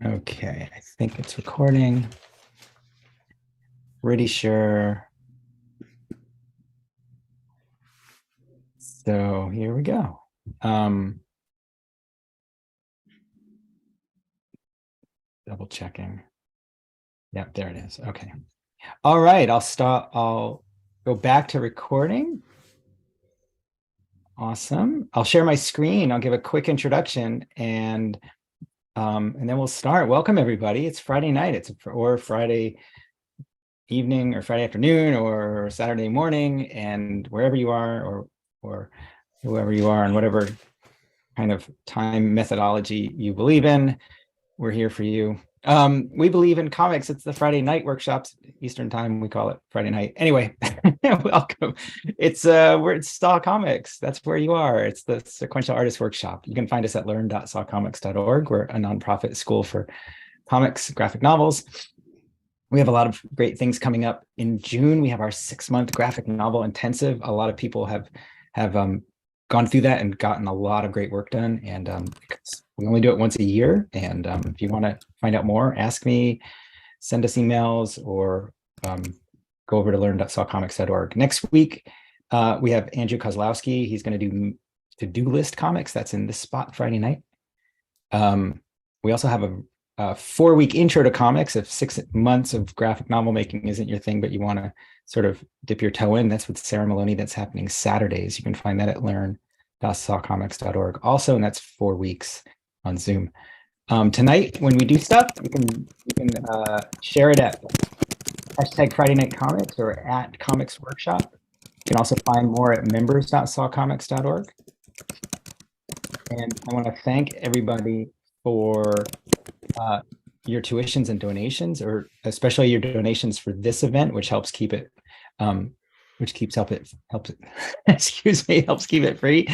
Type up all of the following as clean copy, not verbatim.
Okay, I think it's recording. Pretty sure. So here we go. Double checking. Yep, there it is. Okay. All right, I'll go back to recording. Awesome. I'll share my screen. I'll give a quick introduction and then we'll start. Welcome everybody. It's Friday night. Or Friday evening or Friday afternoon or Saturday morning, and wherever you are or whoever you are and whatever kind of time methodology you believe in, we're here for you. We believe in comics. It's the Friday night workshops, Eastern time. We call it Friday night. Anyway, welcome. We're at Saw Comics. That's where you are. It's the Sequential Artists Workshop. You can find us at learn.sawcomics.org. We're a nonprofit school for comics, graphic novels. We have a lot of great things coming up in June. We have our 6-month graphic novel intensive. A lot of people have gone through that and gotten a lot of great work done. And we only do it once a year. And if you want to find out more, ask me, send us emails, or go over to learn.sawcomics.org. Next week, we have Andrew Kozlowski. He's going to do to-do list comics. That's in this spot Friday night. We also have a 4-week intro to comics. If 6 months of graphic novel making isn't your thing, but you want to sort of dip your toe in, that's with Sarah Maloney. That's happening Saturdays. You can find that at learn.sawcomics.org also, and that's 4 weeks on Zoom. Tonight, when we do stuff, you can share it at hashtag Friday Night Comics or at Comics Workshop. You can also find more at members.sawcomics.org. And I want to thank everybody for your tuitions and donations, or especially your donations for this event, which helps keep it, helps keep it free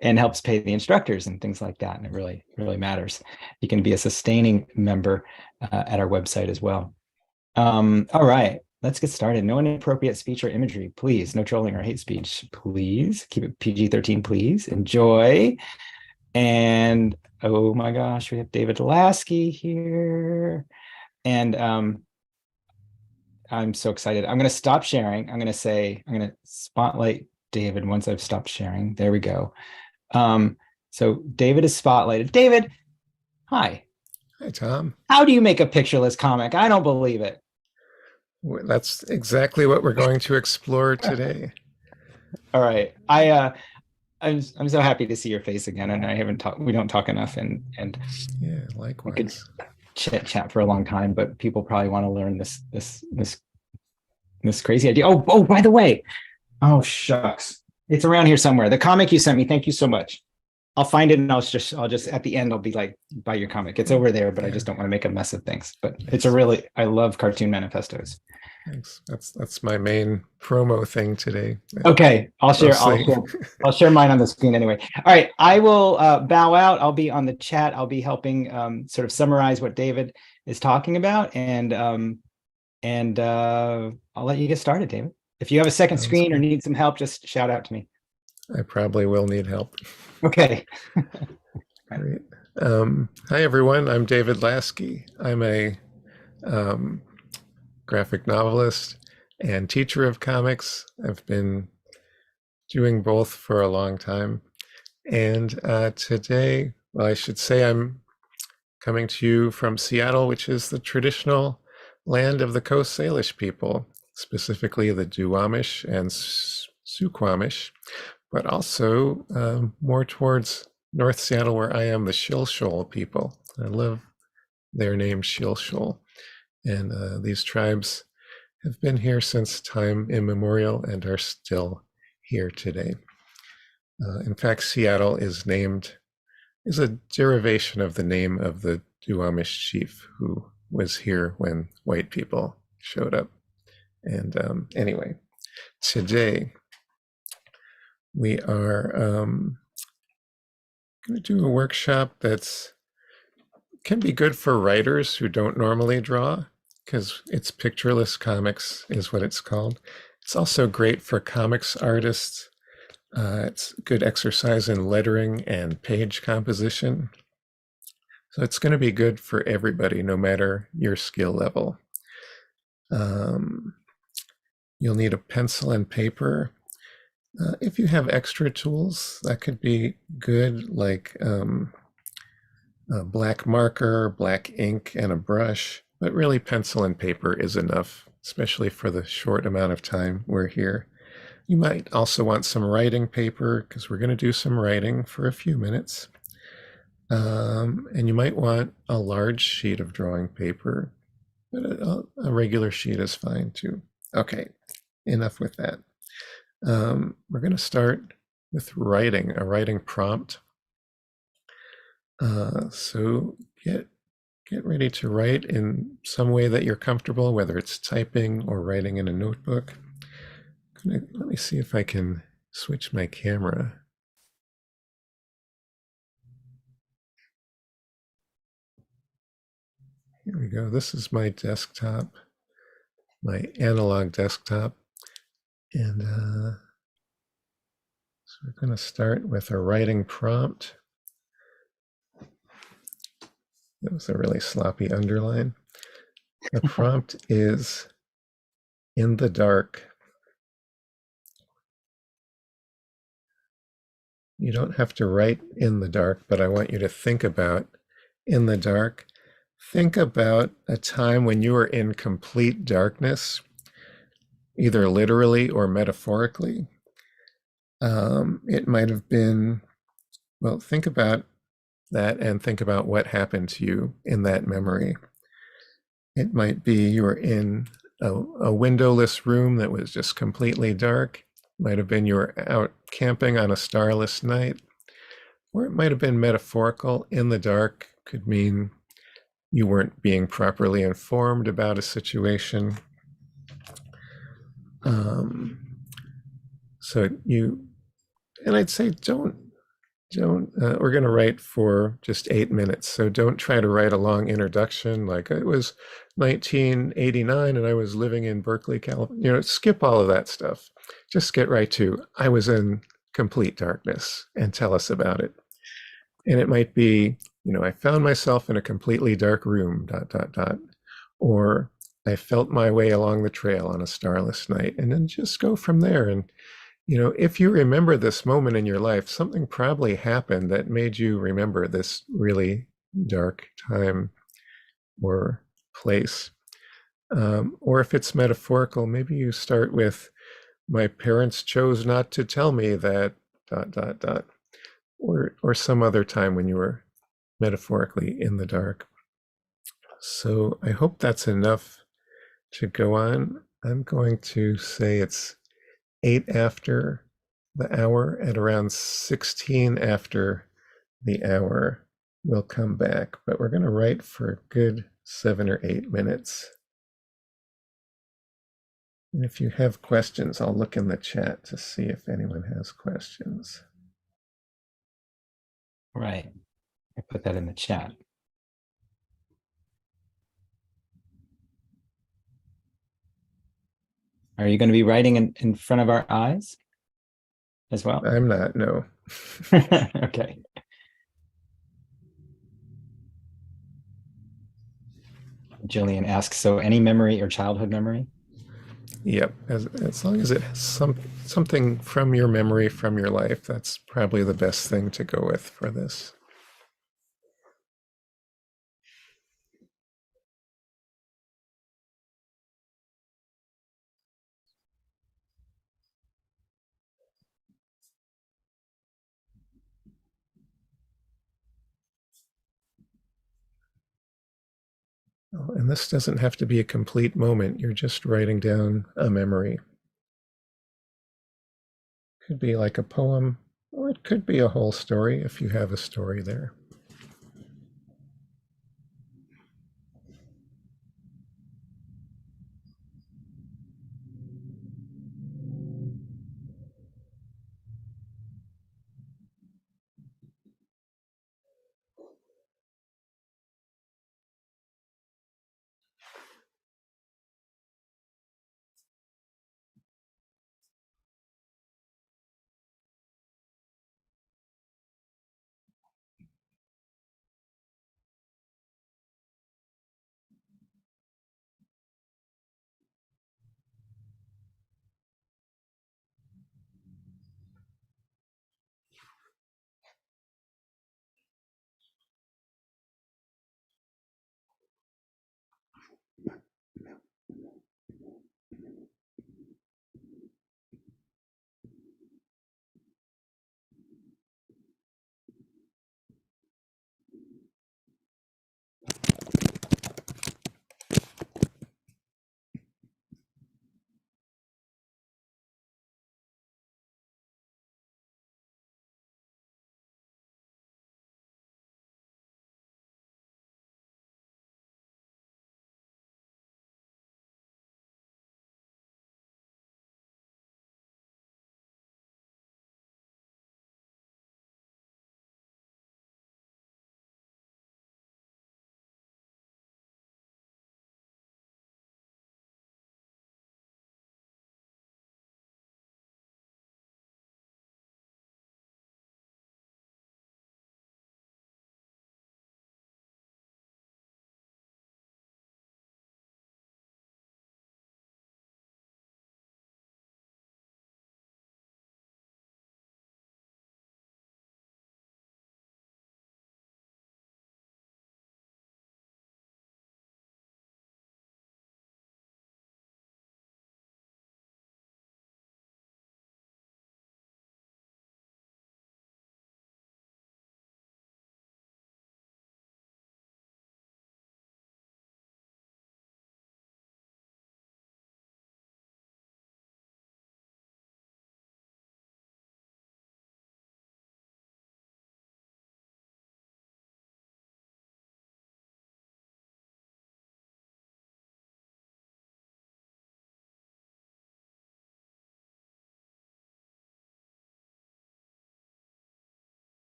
and helps pay the instructors and things like that. And it really, really matters. You can be a sustaining member at our website as well. All right, let's get started. No inappropriate speech or imagery, please. No trolling or hate speech, please. Keep it PG-13, please. Enjoy. And oh my gosh, we have David Lasky here. And I'm so excited. I'm going to stop sharing. I'm going to spotlight David once I've stopped sharing. There we go. So David is spotlighted. David, hi. Hi, Tom. How do you make a pictureless comic? I don't believe it. That's exactly what we're going to explore today. All right. I'm so happy to see your face again, and we don't talk enough, and yeah, likewise. We could chat for a long time, but people probably want to learn this crazy idea. Oh, by the way, oh shucks, it's around here somewhere. The comic you sent me, thank you so much. I'll find it and I'll just at the end I'll be like, buy your comic. It's over there, but yeah. I just don't want to make a mess of things. But it's I love cartoon manifestos. Thanks. That's my main promo thing today. Okay, I'll share mine on the screen anyway. All right, I will bow out. I'll be on the chat. I'll be helping sort of summarize what David is talking about, and I'll let you get started, David. If you have a second screen or need some help, just shout out to me. I probably will need help. Okay. Great. Hi, everyone. I'm David Lasky. I'm a graphic novelist and teacher of comics. I've been doing both for a long time. And today, well, I should say I'm coming to you from Seattle, which is the traditional land of the Coast Salish people, specifically the Duwamish and Suquamish, but also more towards North Seattle, where I am, the Shilshole people. I love their name, Shilshole. And these tribes have been here since time immemorial and are still here today. In fact, Seattle is a derivation of the name of the Duwamish chief who was here when white people showed up. And anyway, today we are going to do a workshop can be good for writers who don't normally draw, because it's pictureless comics is what it's called. It's also great for comics artists. It's good exercise in lettering and page composition. So it's going to be good for everybody, no matter your skill level. Um, you'll need a pencil and paper. If you have extra tools, that could be good, like a black marker, black ink, and a brush. But really, pencil and paper is enough, especially for the short amount of time we're here. You might also want some writing paper because we're going to do some writing for a few minutes. And you might want a large sheet of drawing paper, but a regular sheet is fine too. Okay, enough with that. We're going to start with writing, a writing prompt. So get ready to write in some way that you're comfortable, whether it's typing or writing in a notebook. Let me see if I can switch my camera. Here we go. This is my desktop, my analog desktop. And so we're going to start with a writing prompt. That was a really sloppy underline. The prompt is in the dark. You don't have to write in the dark, but I want you to think about in the dark. Think about a time when you were in complete darkness, either literally or metaphorically. It might have been, well, think about that and think about what happened to you in that memory. It might be you were in a windowless room that was just completely dark. It might have been you were out camping on a starless night. Or it might have been metaphorical. In the dark could mean you weren't being properly informed about a situation. So you, and I'd say don't, we're going to write for just 8 minutes. So don't try to write a long introduction like it was 1989 and I was living in Berkeley, California. Skip all of that stuff. Just get right to, I was in complete darkness and tell us about it. And it might be, I found myself in a completely dark room, ... Or I felt my way along the trail on a starless night, and then just go from there. And, if you remember this moment in your life, something probably happened that made you remember this really dark time or place. Or if it's metaphorical, maybe you start with, my parents chose not to tell me that ... Or some other time when you were metaphorically in the dark. So I hope that's enough to go on. I'm going to say it's 8 after the hour. At around 16 after the hour, we'll come back. But we're going to write for a good 7 or 8 minutes. And if you have questions, I'll look in the chat to see if anyone has questions. Right. I put that in the chat. Are you going to be writing in front of our eyes as well? I'm not, no. Okay. Jillian asks, so any memory or childhood memory? Yep, as long as it has something from your memory, from your life, that's probably the best thing to go with for this. Oh, and this doesn't have to be a complete moment. You're just writing down a memory. Could be like a poem, or it could be a whole story if you have a story there.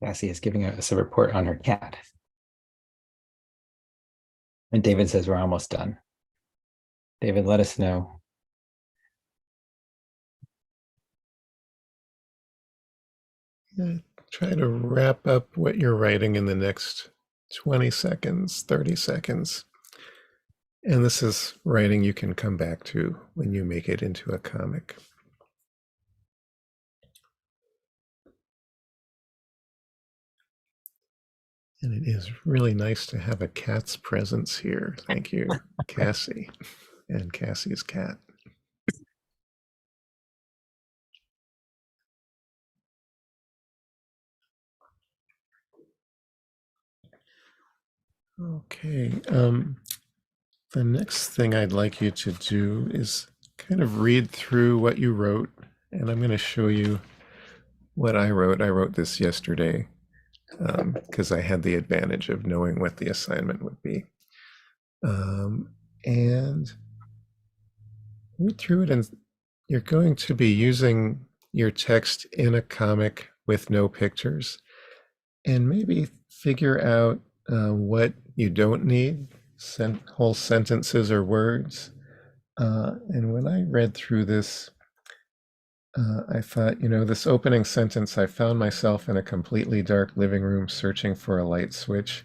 Cassie is giving us a report on her cat. And David says we're almost done. David, let us know. Try to wrap up what you're writing in the next 20 seconds, 30 seconds. And this is writing you can come back to when you make it into a comic. And it is really nice to have a cat's presence here. Thank you, Cassie, and Cassie's cat. Okay. The next thing I'd like you to do is kind of read through what you wrote, and I'm going to show you what I wrote. I wrote this yesterday because I had the advantage of knowing what the assignment would be. And read through it, and you're going to be using your text in a comic with no pictures, and maybe figure out what you don't need, whole sentences or words. And when I read through this, I thought, this opening sentence, I found myself in a completely dark living room searching for a light switch.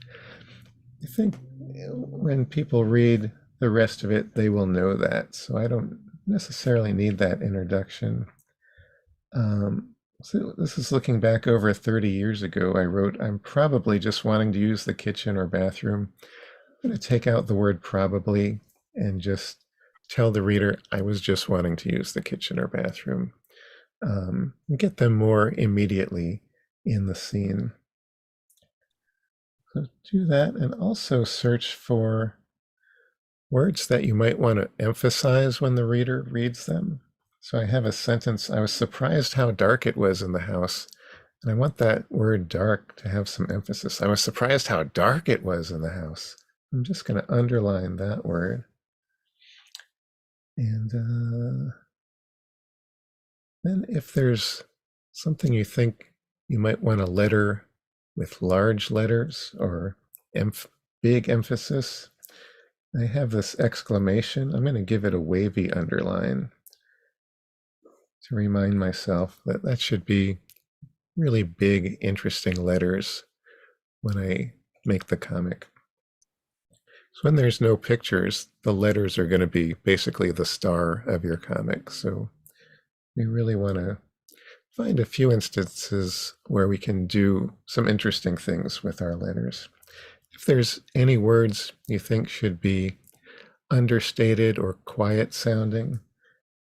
I think when people read the rest of it, they will know that. So I don't necessarily need that introduction. So this is looking back over 30 years ago. I wrote, I'm probably just wanting to use the kitchen or bathroom. I'm going to take out the word probably and just tell the reader I was just wanting to use the kitchen or bathroom. Get them more immediately in the scene. So do that, and also search for words that you might want to emphasize when the reader reads them. So I have a sentence, I was surprised how dark it was in the house. And I want that word dark to have some emphasis. I was surprised how dark it was in the house. I'm just going to underline that word. And then if there's something you think you might want to letter with large letters or big emphasis, I have this exclamation. I'm going to give it a wavy underline to remind myself that that should be really big, interesting letters when I make the comic. So when there's no pictures, the letters are going to be basically the star of your comic. So we really want to find a few instances where we can do some interesting things with our letters. If there's any words you think should be understated or quiet sounding,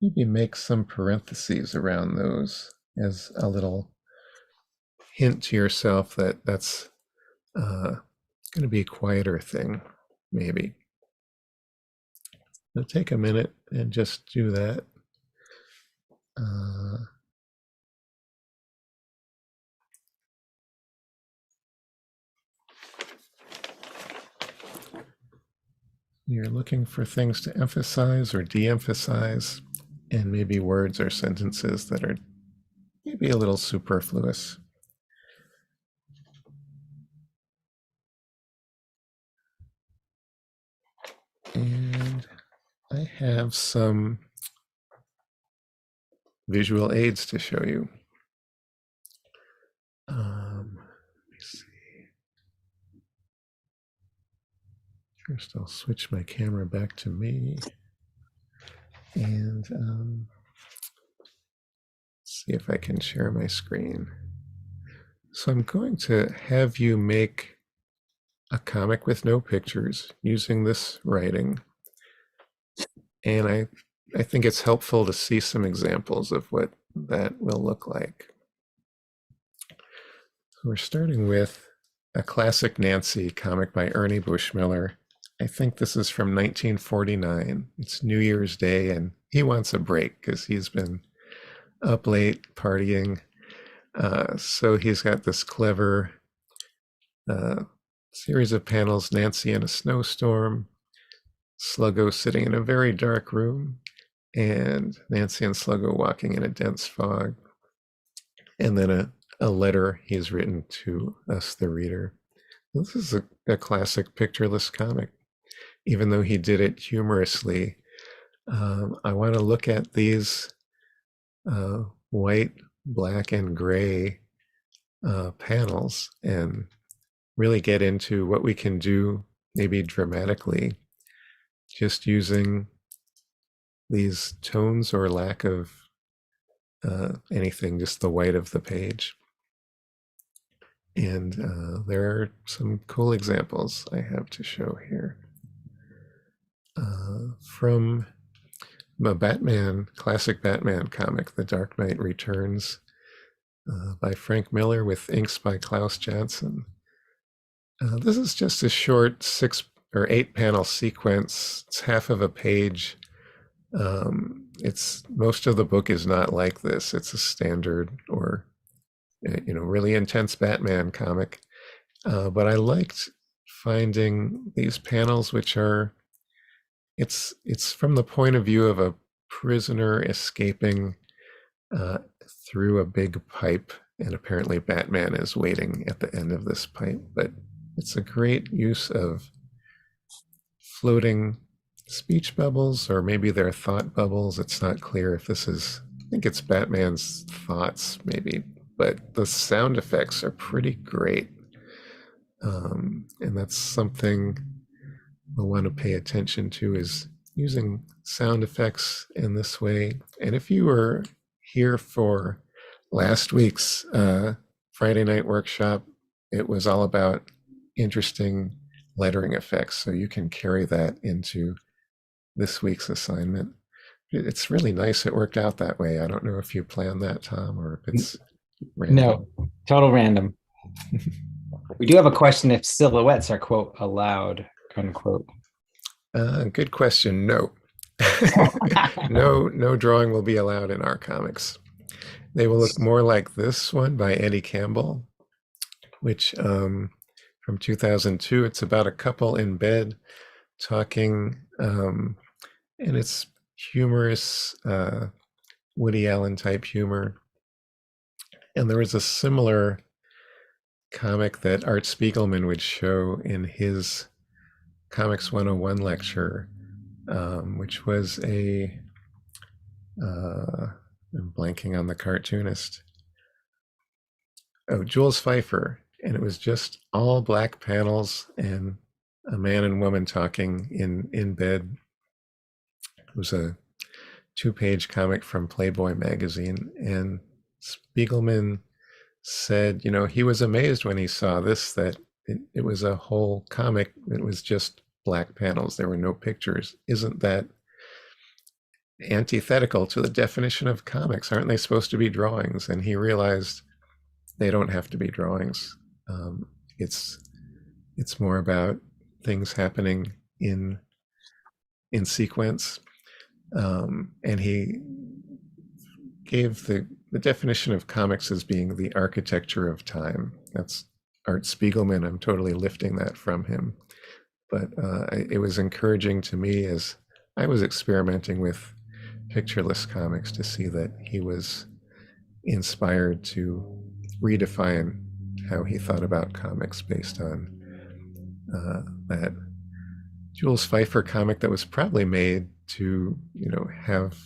maybe make some parentheses around those as a little hint to yourself that that's going to be a quieter thing, maybe. So take a minute and just do that. You're looking for things to emphasize or de-emphasize, and maybe words or sentences that are maybe a little superfluous. And I have some visual aids to show you. Let me see. First, I'll switch my camera back to me. And see if I can share my screen. So I'm going to have you make a comic with no pictures using this writing. And I think it's helpful to see some examples of what that will look like. So we're starting with a classic Nancy comic by Ernie Bushmiller. I think this is from 1949. It's New Year's Day, and he wants a break because he's been up late partying. So he's got this clever series of panels, Nancy in a snowstorm, Sluggo sitting in a very dark room, and Nancy and Sluggo walking in a dense fog. And then a letter he's written to us, the reader. This is a classic pictureless comic, even though he did it humorously. I want to look at these white, black, and gray panels and really get into what we can do, maybe dramatically, just using these tones or lack of anything, just the white of the page. And there are some cool examples I have to show here. From a classic Batman comic, The Dark Knight Returns, by Frank Miller with inks by Klaus Janson. This is just a short 6 or 8 panel sequence. It's half of a page. It's most of the book is not like this. It's a standard or really intense Batman comic. But I liked finding these panels, which are it's from the point of view of a prisoner escaping through a big pipe, and apparently Batman is waiting at the end of this pipe. But it's a great use of floating speech bubbles, or maybe they're thought bubbles. It's not clear if this is, I think it's Batman's thoughts, maybe, but the sound effects are pretty great. And that's something I want to pay attention to, is using sound effects in this way. And if you were here for last week's Friday night workshop, it was all about interesting lettering effects. So you can carry that into this week's assignment. It's really nice it worked out that way. I don't know if you planned that, Tom, or if it's random. No, total random. We do have a question if silhouettes are, quote, allowed, unquote. Good question. No. No drawing will be allowed in our comics. They will look more like this one by Eddie Campbell, which from 2002. It's about a couple in bed talking, and it's humorous, Woody Allen type humor. And there was a similar comic that Art Spiegelman would show in his Comics 101 lecture, which was I'm blanking on the cartoonist. Oh, Jules Pfeiffer. And it was just all black panels and a man and woman talking in bed. It was a 2-page comic from Playboy magazine. And Spiegelman said, he was amazed when he saw this, that it was a whole comic. It was just black panels. There were no pictures. Isn't that antithetical to the definition of comics? Aren't they supposed to be drawings? And he realized they don't have to be drawings. It's more about things happening in sequence. And he gave the definition of comics as being the architecture of time. That's Art Spiegelman. I'm totally lifting that from him. But it was encouraging to me as I was experimenting with pictureless comics to see that he was inspired to redefine how he thought about comics based on that Jules Pfeiffer comic that was probably made to, have,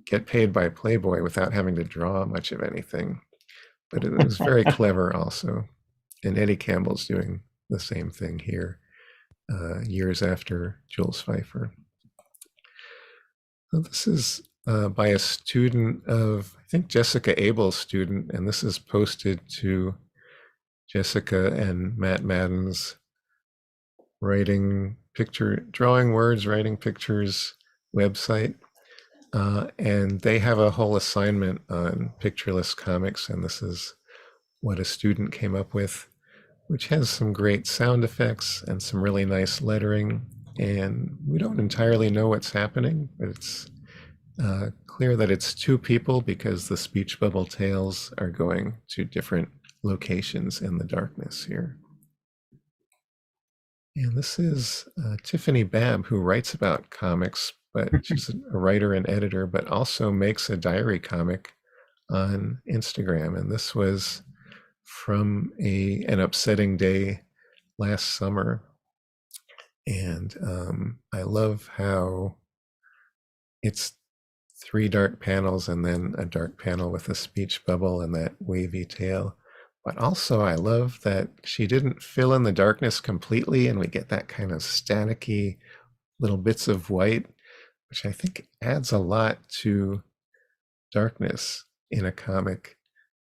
get paid by Playboy without having to draw much of anything. But it was very clever also. And Eddie Campbell's doing the same thing here, years after Jules Pfeiffer. So this is by a student of, I think, Jessica Abel's student, and this is posted to Jessica and Matt Madden's drawing words, writing pictures website. And they have a whole assignment on pictureless comics, and this is what a student came up with, which has some great sound effects and some really nice lettering. And we don't entirely know what's happening, but it's clear that it's 2 people because the speech bubble tails are going to different locations in the darkness here. And this is Tiffany Babb, who writes about comics, but she's a writer and editor, but also makes a diary comic on Instagram, and this was from an upsetting day last summer. And I love how it's three dark panels and then a dark panel with a speech bubble and that wavy tail. But also, I love that she didn't fill in the darkness completely, and we get that kind of staticky little bits of white, which I think adds a lot to darkness in a comic.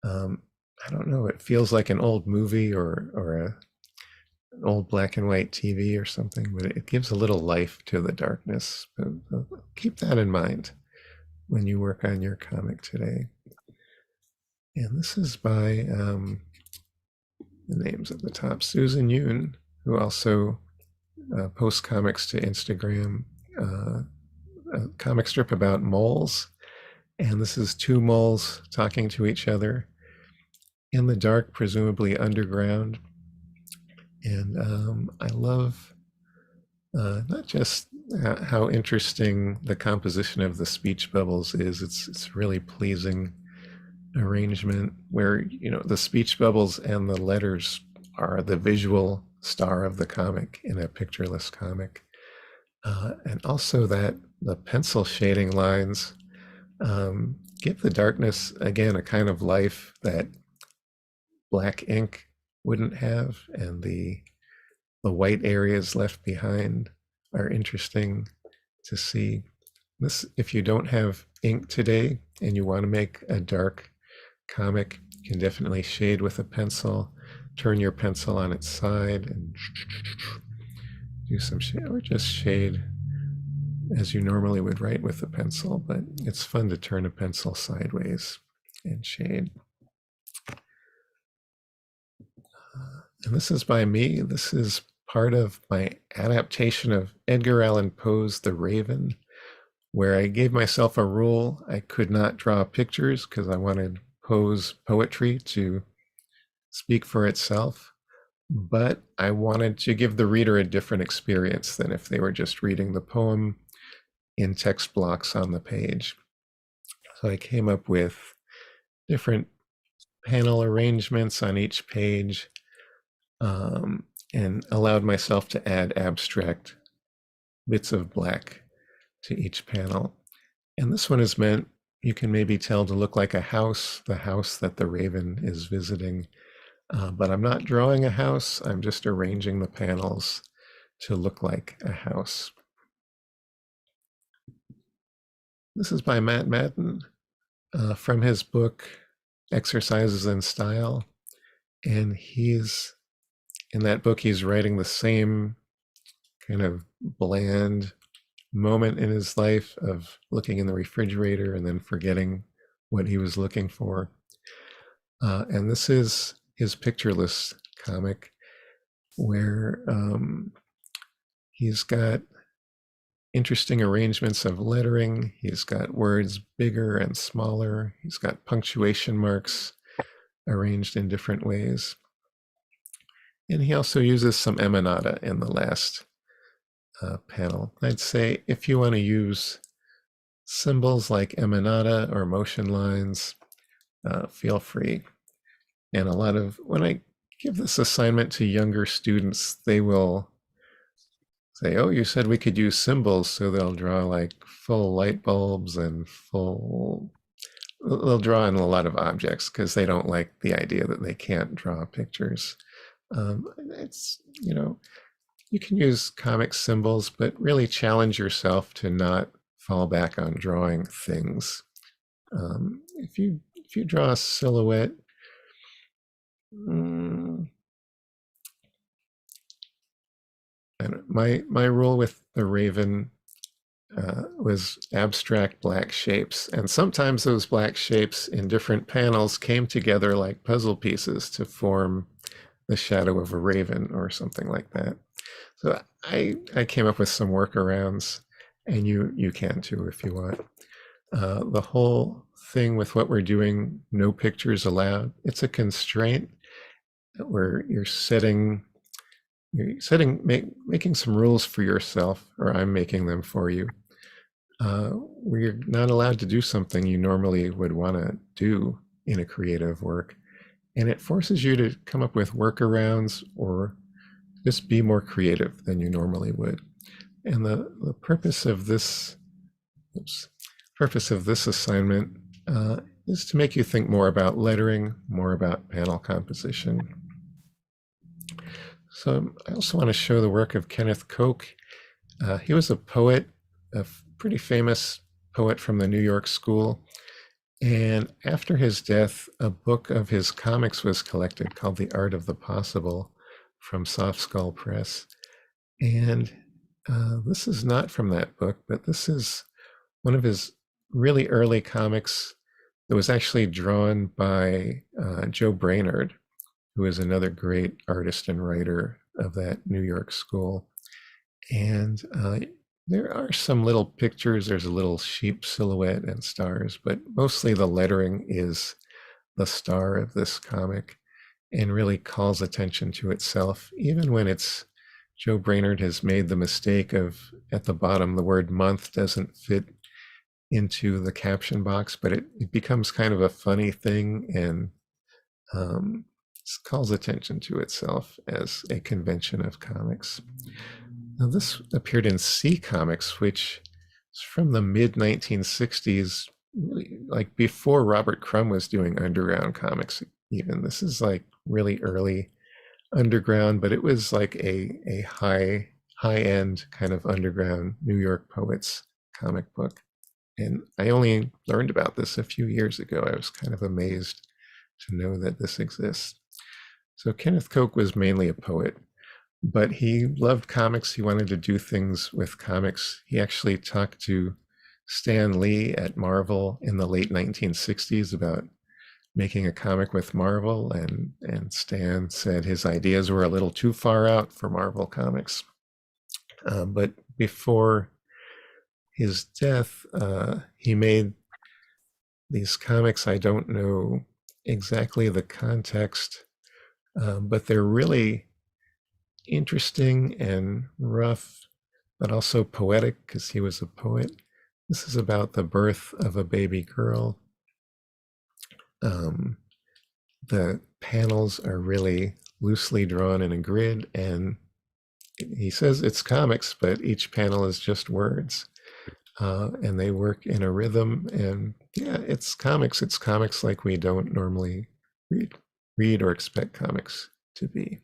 Um, I don't know, it feels like an old movie or an old black and white TV or something, but it gives a little life to the darkness. But keep that in mind when you work on your comic today. And this is by the names at the top, Susan Yoon, who also posts comics to Instagram, a comic strip about moles. And this is two moles talking to each other in the dark, presumably underground. And I love not just how interesting the composition of the speech bubbles is. It's really pleasing arrangement where the speech bubbles and the letters are the visual star of the comic in a pictureless comic, and also that the pencil shading lines give the darkness again a kind of life that black ink wouldn't have, and the white areas left behind are interesting to see. This, if you don't have ink today and you want to make a dark comic, you can definitely shade with a pencil, turn your pencil on its side and do some shade, or just shade as you normally would write with a pencil, but it's fun to turn a pencil sideways and shade. And this is by me. This is part of my adaptation of Edgar Allan Poe's The Raven, where I gave myself a rule. I could not draw pictures because I wanted Poe's poetry to speak for itself, but I wanted to give the reader a different experience than if they were just reading the poem in text blocks on the page. So I came up with different panel arrangements on each page, and allowed myself to add abstract bits of black to each panel. And this one is meant, you can maybe tell, to look like a house, the house that the raven is visiting. But I'm not drawing a house, I'm just arranging the panels to look like a house. This is by Matt Madden from his book, Exercises in Style. And in that book, he's writing the same kind of bland moment in his life of looking in the refrigerator and then forgetting what he was looking for. And this is his Pictureless comic, where he's got interesting arrangements of lettering. He's got words bigger and smaller. He's got punctuation marks arranged in different ways. And he also uses some emanata in the last panel. I'd say if you want to use symbols like emanata or motion lines, feel free. And when I give this assignment to younger students, they will say, oh, you said we could use symbols, so they'll draw like full light bulbs and they'll draw in a lot of objects because they don't like the idea that they can't draw pictures. It's, you can use comic symbols, but really challenge yourself to not fall back on drawing things. If you draw a silhouette, my rule with the raven was abstract black shapes, and sometimes those black shapes in different panels came together like puzzle pieces to form the shadow of a raven or something like that. So I came up with some workarounds, and you can too if you want. The whole thing with what we're doing, no pictures allowed, it's a constraint where you're making some rules for yourself, or I'm making them for you. where you're not allowed to do something you normally would want to do in a creative work. And it forces you to come up with workarounds or just be more creative than you normally would. And the purpose of this oops, purpose of this assignment is to make you think more about lettering, more about panel composition. So I also want to show the work of Kenneth Koch. He was a poet, a pretty famous poet from the New York School. And after his death, a book of his comics was collected called The Art of the Possible from Soft Skull Press. And this is not from that book, but this is one of his really early comics that was actually drawn by Joe Brainerd, who is another great artist and writer of that New York school. And there are some little pictures. There's a little sheep silhouette and stars, but mostly the lettering is the star of this comic and really calls attention to itself, even when it's Joe Brainerd has made the mistake of at the bottom, the word month doesn't fit into the caption box, but it becomes kind of a funny thing and calls attention to itself as a convention of comics. Now, this appeared in C Comics, which is from the mid 1960s, really like before Robert Crumb was doing underground comics, even. This is like really early underground, but it was like a high end kind of underground New York poets comic book. And I only learned about this a few years ago. I was kind of amazed to know that this exists. So Kenneth Koch was mainly a poet, but he loved comics. He wanted to do things with comics. He actually talked to Stan Lee at Marvel in the late 1960s about making a comic with Marvel, and Stan said his ideas were a little too far out for Marvel Comics. But before his death, he made these comics. I don't know exactly the context, but they're really interesting and rough, but also poetic because he was a poet. This is about the birth of a baby girl. The panels are really loosely drawn in a grid, and he says it's comics, but each panel is just words. And they work in a rhythm, and yeah, it's comics. It's comics like we don't normally read or expect comics to be.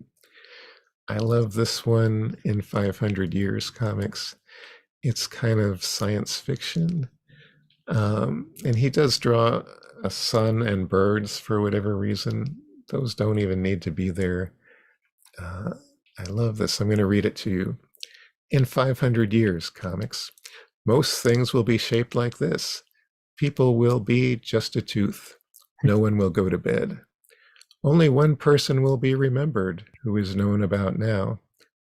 I love this one in 500 Years Comics. It's kind of science fiction. And he does draw a sun and birds for whatever reason. Those don't even need to be there. I love this. I'm going to read it to you. In 500 Years Comics, most things will be shaped like this. People will be just a tooth. No one will go to bed. Only one person will be remembered who is known about now,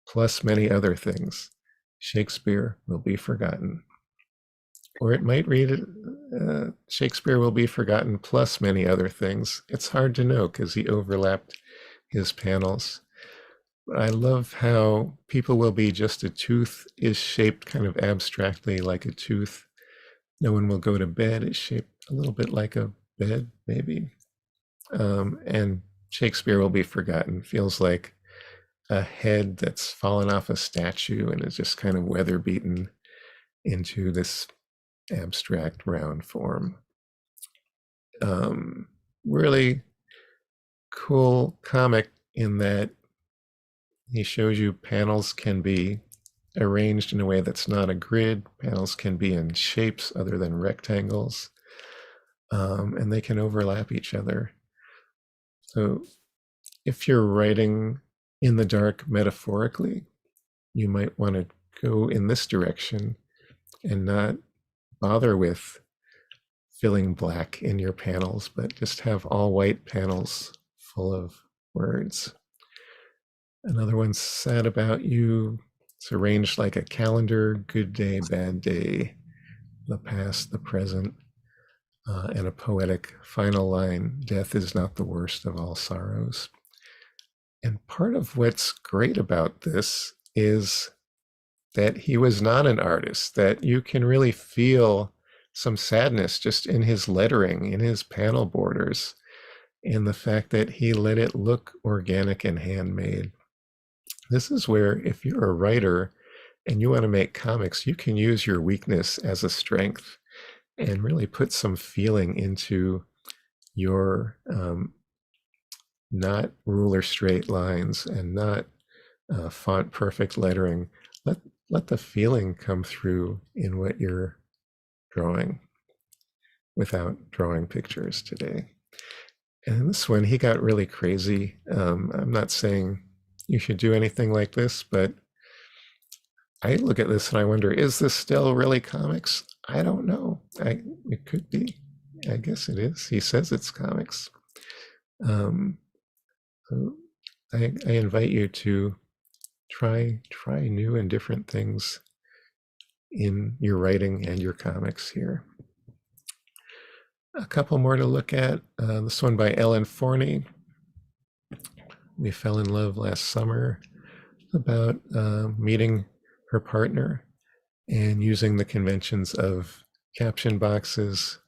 plus many other things. Shakespeare will be forgotten. Or it might read, Shakespeare will be forgotten plus many other things. It's hard to know because he overlapped his panels. But I love how people will be just a tooth is shaped kind of abstractly like a tooth. No one will go to bed is shaped a little bit like a bed, maybe. And Shakespeare will be forgotten feels like a head that's fallen off a statue and is just kind of weather beaten into this abstract round form. Really cool comic in that he shows you panels can be arranged in a way that's not a grid. Panels can be in shapes other than rectangles, and they can overlap each other. So if you're writing in the dark metaphorically, you might want to go in this direction and not bother with filling black in your panels, but just have all white panels full of words. Another one's sad about you. It's arranged like a calendar, good day, bad day, the past, the present, and a poetic final line, death is not the worst of all sorrows. And part of what's great about this is that he was not an artist, that you can really feel some sadness just in his lettering, in his panel borders, in the fact that he let it look organic and handmade. This is where, if you're a writer and you want to make comics, you can use your weakness as a strength and really put some feeling into your not ruler straight lines and not font perfect lettering. Let the feeling come through in what you're drawing without drawing pictures today. And this one, he got really crazy. I'm not saying you should do anything like this, but I look at this and I wonder, is this still really comics? I don't know. It could be. I guess it is. He says it's comics. So I invite you to try new and different things in your writing and your comics here. A couple more to look at. This one by Ellen Forney. We fell in love last summer, about meeting her partner and using the conventions of caption boxes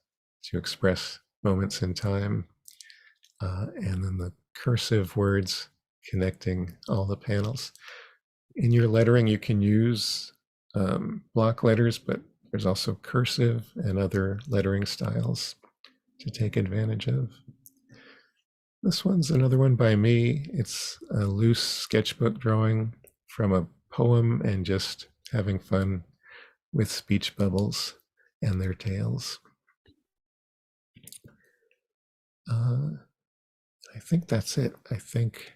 to express moments in time, and then the cursive words connecting all the panels. In your lettering, you can use block letters, but there's also cursive and other lettering styles to take advantage of. This one's another one by me. It's a loose sketchbook drawing from a poem and just having fun with speech bubbles and their tails. I think that's it. I think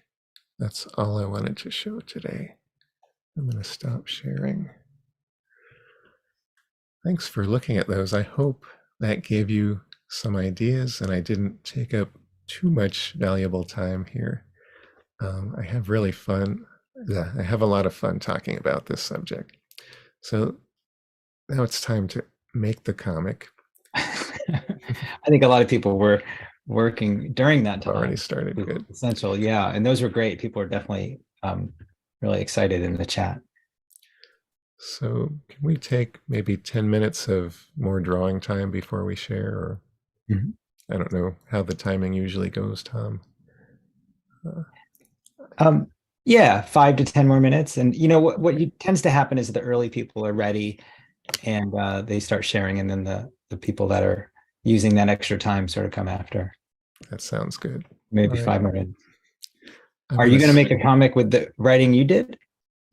that's all I wanted to show today. I'm going to stop sharing. Thanks for looking at those. I hope that gave you some ideas and I didn't take up too much valuable time here. I have really fun. Yeah, I have a lot of fun talking about this subject. So now it's time to make the comic. I think a lot of people were working during that time. Already started. Good. Essential, yeah, and those were great. People are definitely really excited in the chat. So can we take maybe 10 minutes of more drawing time before we share? Or I don't know how the timing usually goes, Tom. Yeah, 5 to 10 more minutes. And you know what tends to happen is the early people are ready and they start sharing, and then the people that are using that extra time sort of come after. That sounds good. Maybe 5 more minutes. I'm Are you going to make a comic with the writing you did?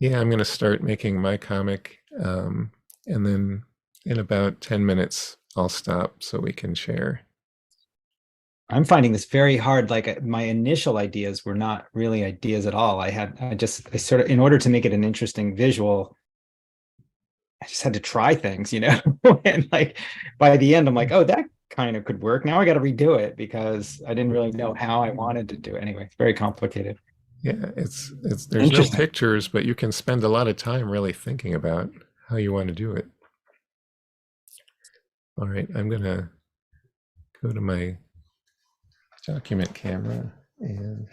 Yeah, I'm going to start making my comic. And then in about 10 minutes, I'll stop so we can share. I'm finding this very hard. Like my initial ideas were not really ideas at all. I sort of, in order to make it an interesting visual, I just had to try things, you know? And like by the end, I'm like, oh, that kind of could work. Now I got to redo it because I didn't really know how I wanted to do it. Anyway, it's very complicated. Yeah, there's no pictures, but you can spend a lot of time really thinking about how you want to do it. All right, I'm going to go to my document camera, and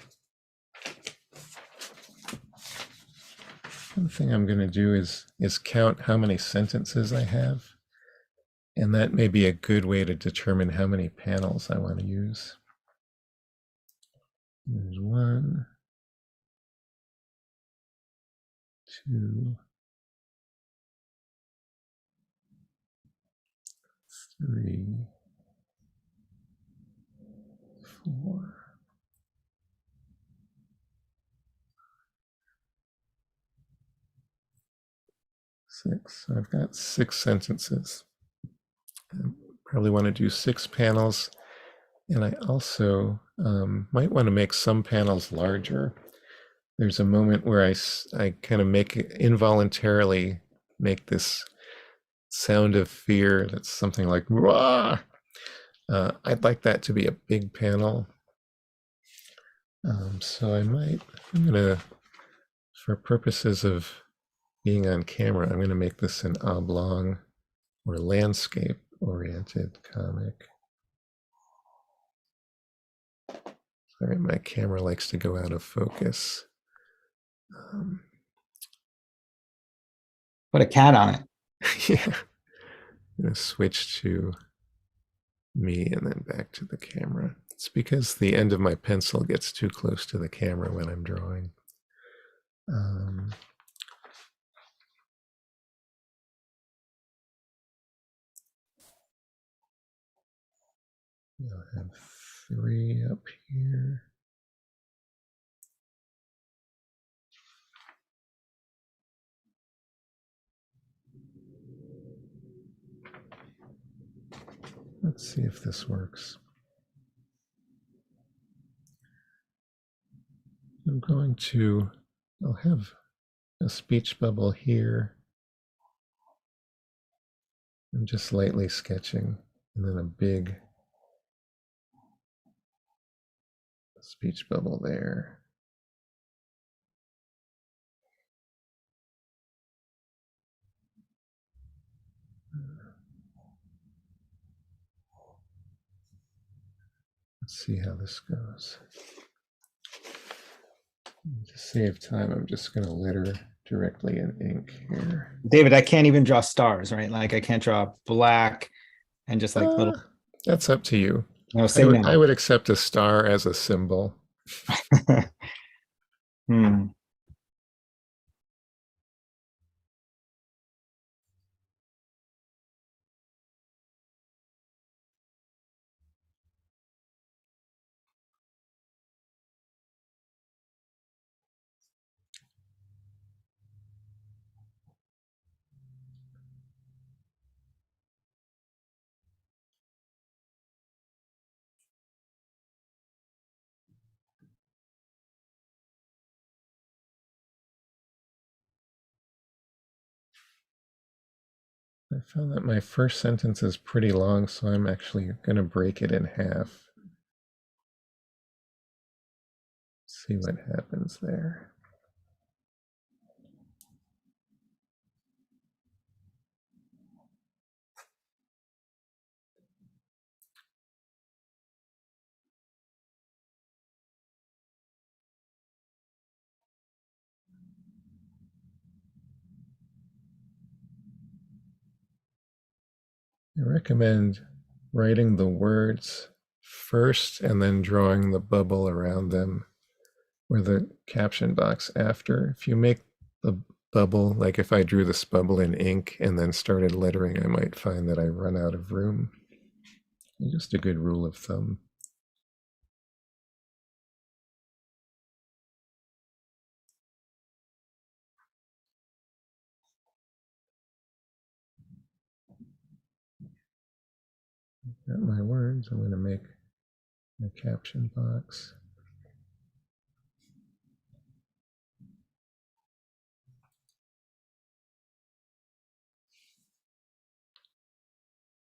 one thing I'm going to do is count how many sentences I have, and that may be a good way to determine how many panels I want to use. There's 1, 2, 3, 4, 6. So I've got 6 sentences. I probably want to do 6 panels, and I also might want to make some panels larger. There's a moment where I kind of involuntarily make this sound of fear that's something like "Rah!" I'd like that to be a big panel. So I'm gonna, for purposes of being on camera, I'm gonna make this an oblong or landscape oriented comic. Sorry, my camera likes to go out of focus. Put a cat on it. Yeah. I'm going to switch to me and then back to the camera. It's because the end of my pencil gets too close to the camera when I'm drawing. Um, I'll have 3 up here. Let's see if this works. I'll have a speech bubble here. I'm just lightly sketching, and then a big speech bubble there. Let's see how this goes. To save time, I'm just going to letter directly in ink here. David, I can't even draw stars, right? Like I can't draw black and just like little, That's up to you. no, say I no. would accept a star as a symbol. Hmm. I found that my first sentence is pretty long, so I'm actually going to break it in half. See what happens there. I recommend writing the words first and then drawing the bubble around them, or the caption box after. If you make the bubble, like if I drew this bubble in ink and then started lettering, I might find that I run out of room. Just a good rule of thumb. Got my words. I'm going to make my caption box.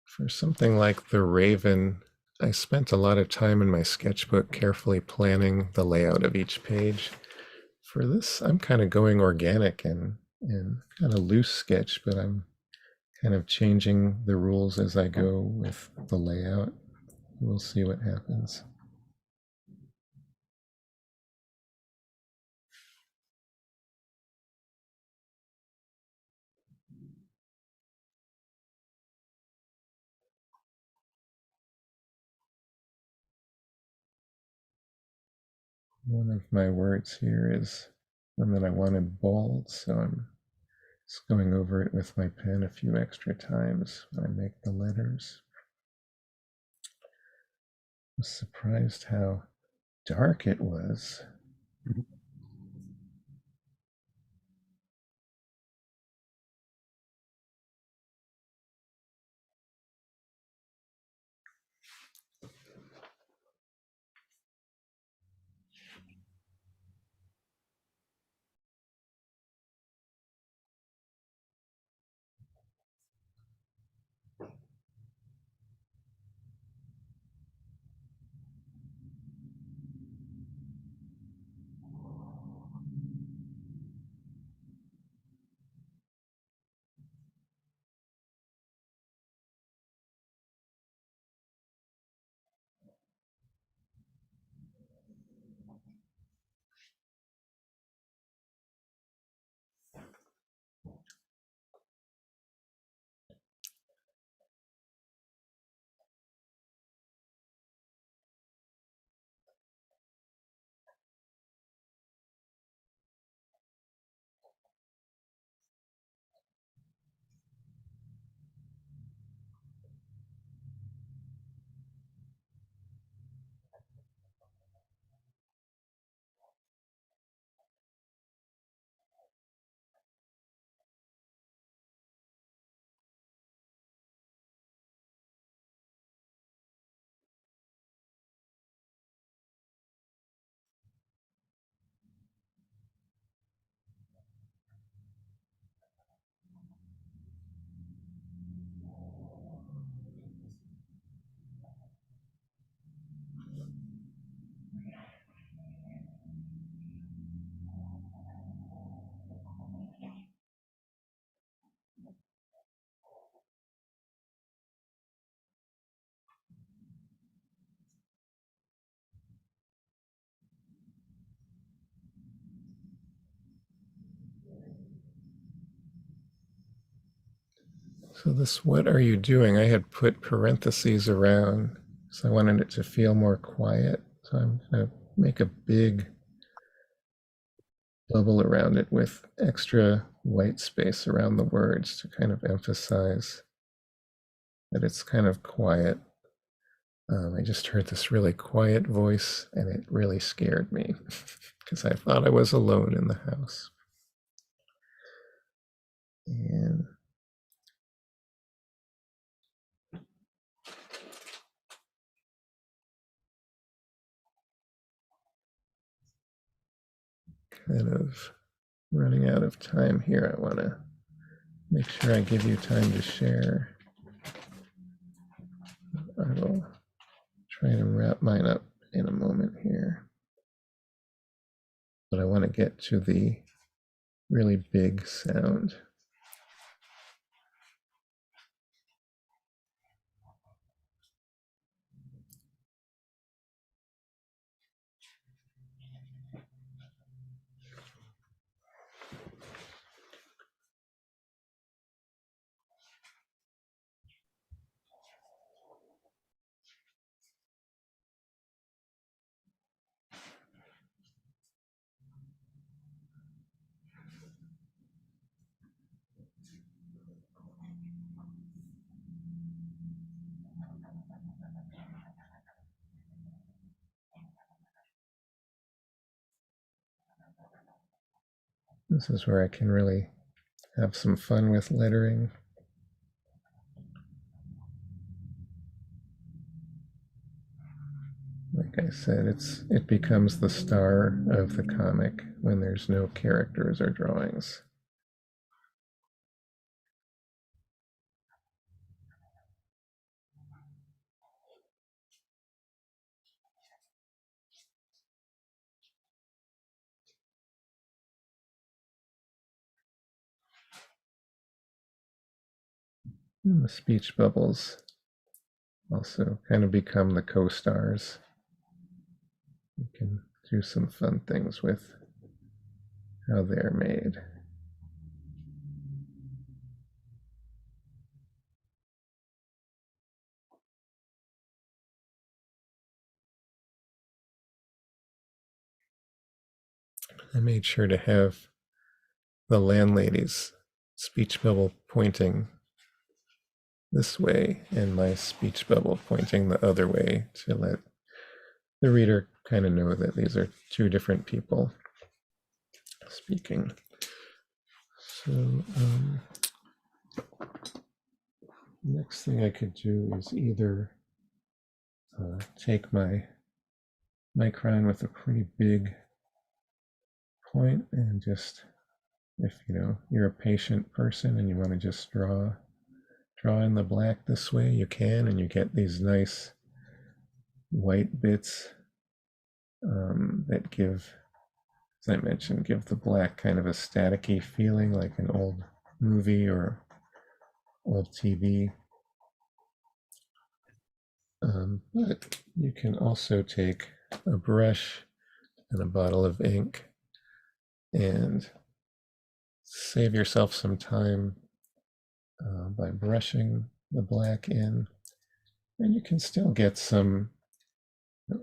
For something like the Raven, I spent a lot of time in my sketchbook carefully planning the layout of each page. For this, I'm kind of going organic and kind of loose sketch, but I'm kind of changing the rules as I go with the layout. We'll see what happens. One of my words here is one that I wanted bold, so I'm just going over it with my pen a few extra times when I make the letters. I was surprised how dark it was. So this, what are you doing? I had put parentheses around, so I wanted it to feel more quiet. So I'm going to make a big bubble around it with extra white space around the words to kind of emphasize that it's kind of quiet. I just heard this really quiet voice and it really scared me because I thought I was alone in the house. And kind of running out of time here. I want to make sure I give you time to share. I will try to wrap mine up in a moment here. But I want to get to the really big sound. This is where I can really have some fun with lettering. Like I said, it becomes the star of the comic when there's no characters or drawings. And the speech bubbles also kind of become the co-stars. You can do some fun things with how they're made. I made sure to have the landlady's speech bubble pointing this way and my speech bubble pointing the other way to let the reader kind of know that these are two different people speaking. So next thing I could do is either take my micron with a pretty big point and just, if you know you're a patient person and you want to just draw in the black this way, you can, and you get these nice white bits that give, as I mentioned, give the black kind of a staticky feeling like an old movie or old TV. But you can also take a brush and a bottle of ink and save yourself some time by brushing the black in, and you can still get some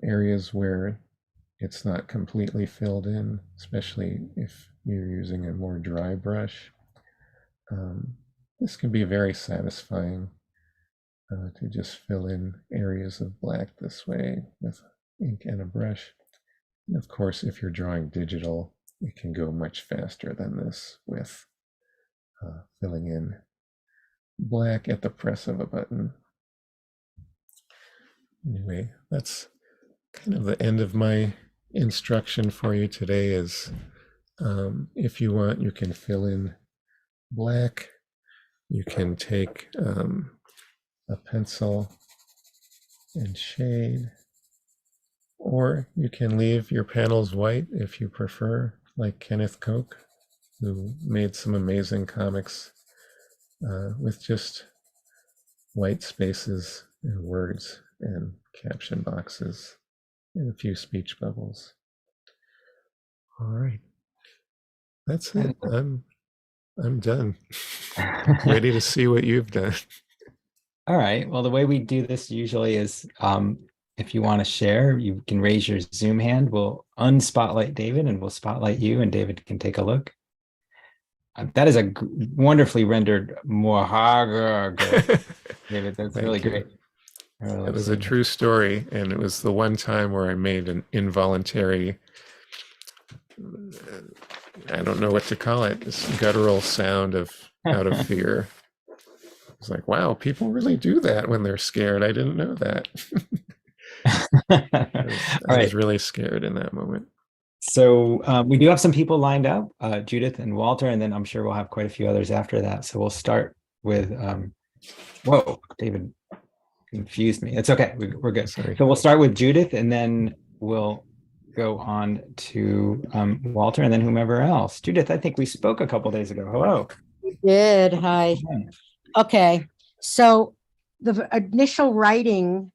areas where it's not completely filled in, especially if you're using a more dry brush. This can be very satisfying to just fill in areas of black this way with ink and a brush. And of course, if you're drawing digital, it can go much faster than this with filling in black at the press of a button. Anyway, that's kind of the end of my instruction for you today. Is if you want, you can fill in black. You can take a pencil and shade, or you can leave your panels white if you prefer, like Kenneth Koch, who made some amazing comics with just white spaces and words and caption boxes and a few speech bubbles. All right, that's it. I'm done. Ready to see what you've done. All right. Well, the way we do this usually is if you want to share, you can raise your Zoom hand. We'll unspotlight David and we'll spotlight you, and David can take a look. That is a wonderfully rendered Mohagar, David. That's really Thank you. great. I really It like was a seeing true story, and it was the one time where I made an involuntary, I don't know what to call it, this guttural sound of out of that. fear. It's like, wow, people really do that when they're scared. I didn't know that. All I right. was really scared in that moment. So we do have some people lined up, Judith and Walter, and then I'm sure we'll have quite a few others after that. So we'll start with, whoa, David confused me. It's okay. We're good. Sorry. So we'll start with Judith, and then we'll go on to Walter, and then whomever else. Judith, I think we spoke a couple days ago. Hello. We did. Hi. Okay. So the initial writing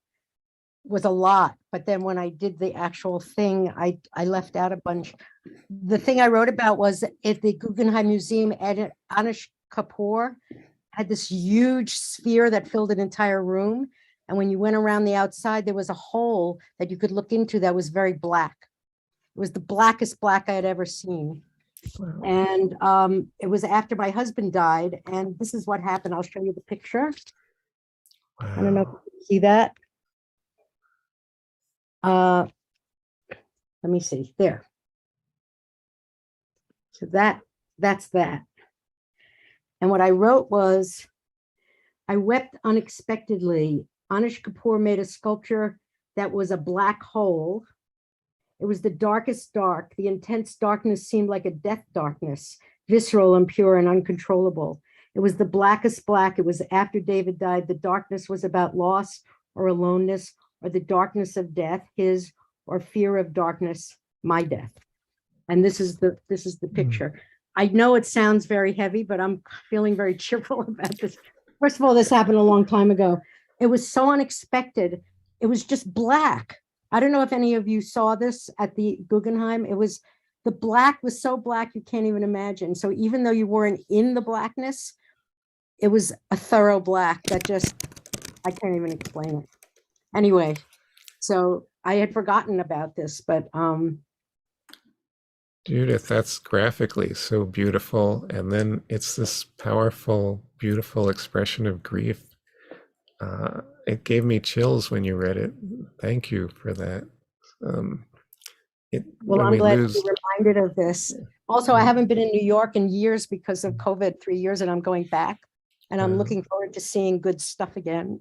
was a lot, but then when I did the actual thing, I left out a bunch. The thing I wrote about was at the Guggenheim Museum, Anish Kapoor had this huge sphere that filled an entire room. And when you went around the outside, there was a hole that you could look into that was very black. It was the blackest black I had ever seen. Wow. And it was after my husband died. And this is what happened. I'll show you the picture. I don't know if you can see that. Let me see there. So that's that. And what I wrote was, I wept unexpectedly. Anish Kapoor made a sculpture that was a black hole. It was the darkest dark. The intense darkness seemed like a death darkness, visceral and pure and uncontrollable. It was the blackest black. It was after David died. The darkness was about loss or aloneness, or the darkness of death, his, or fear of darkness, my death. And this is the picture. I know it sounds very heavy, but I'm feeling very cheerful about this. First of all, this happened a long time ago. It was so unexpected. It was just black. I don't know if any of you saw this at the Guggenheim. The black was so black you can't even imagine. So even though you weren't in the blackness, it was a thorough black that just, I can't even explain it. Anyway, so I had forgotten about this, but Judith, that's graphically so beautiful. And then it's this powerful, beautiful expression of grief. It gave me chills when you read it. Thank you for that. well, I'm glad to be reminded of this. Also, I haven't been in New York in years because of COVID, 3 years, and I'm going back. And I'm looking forward to seeing good stuff again.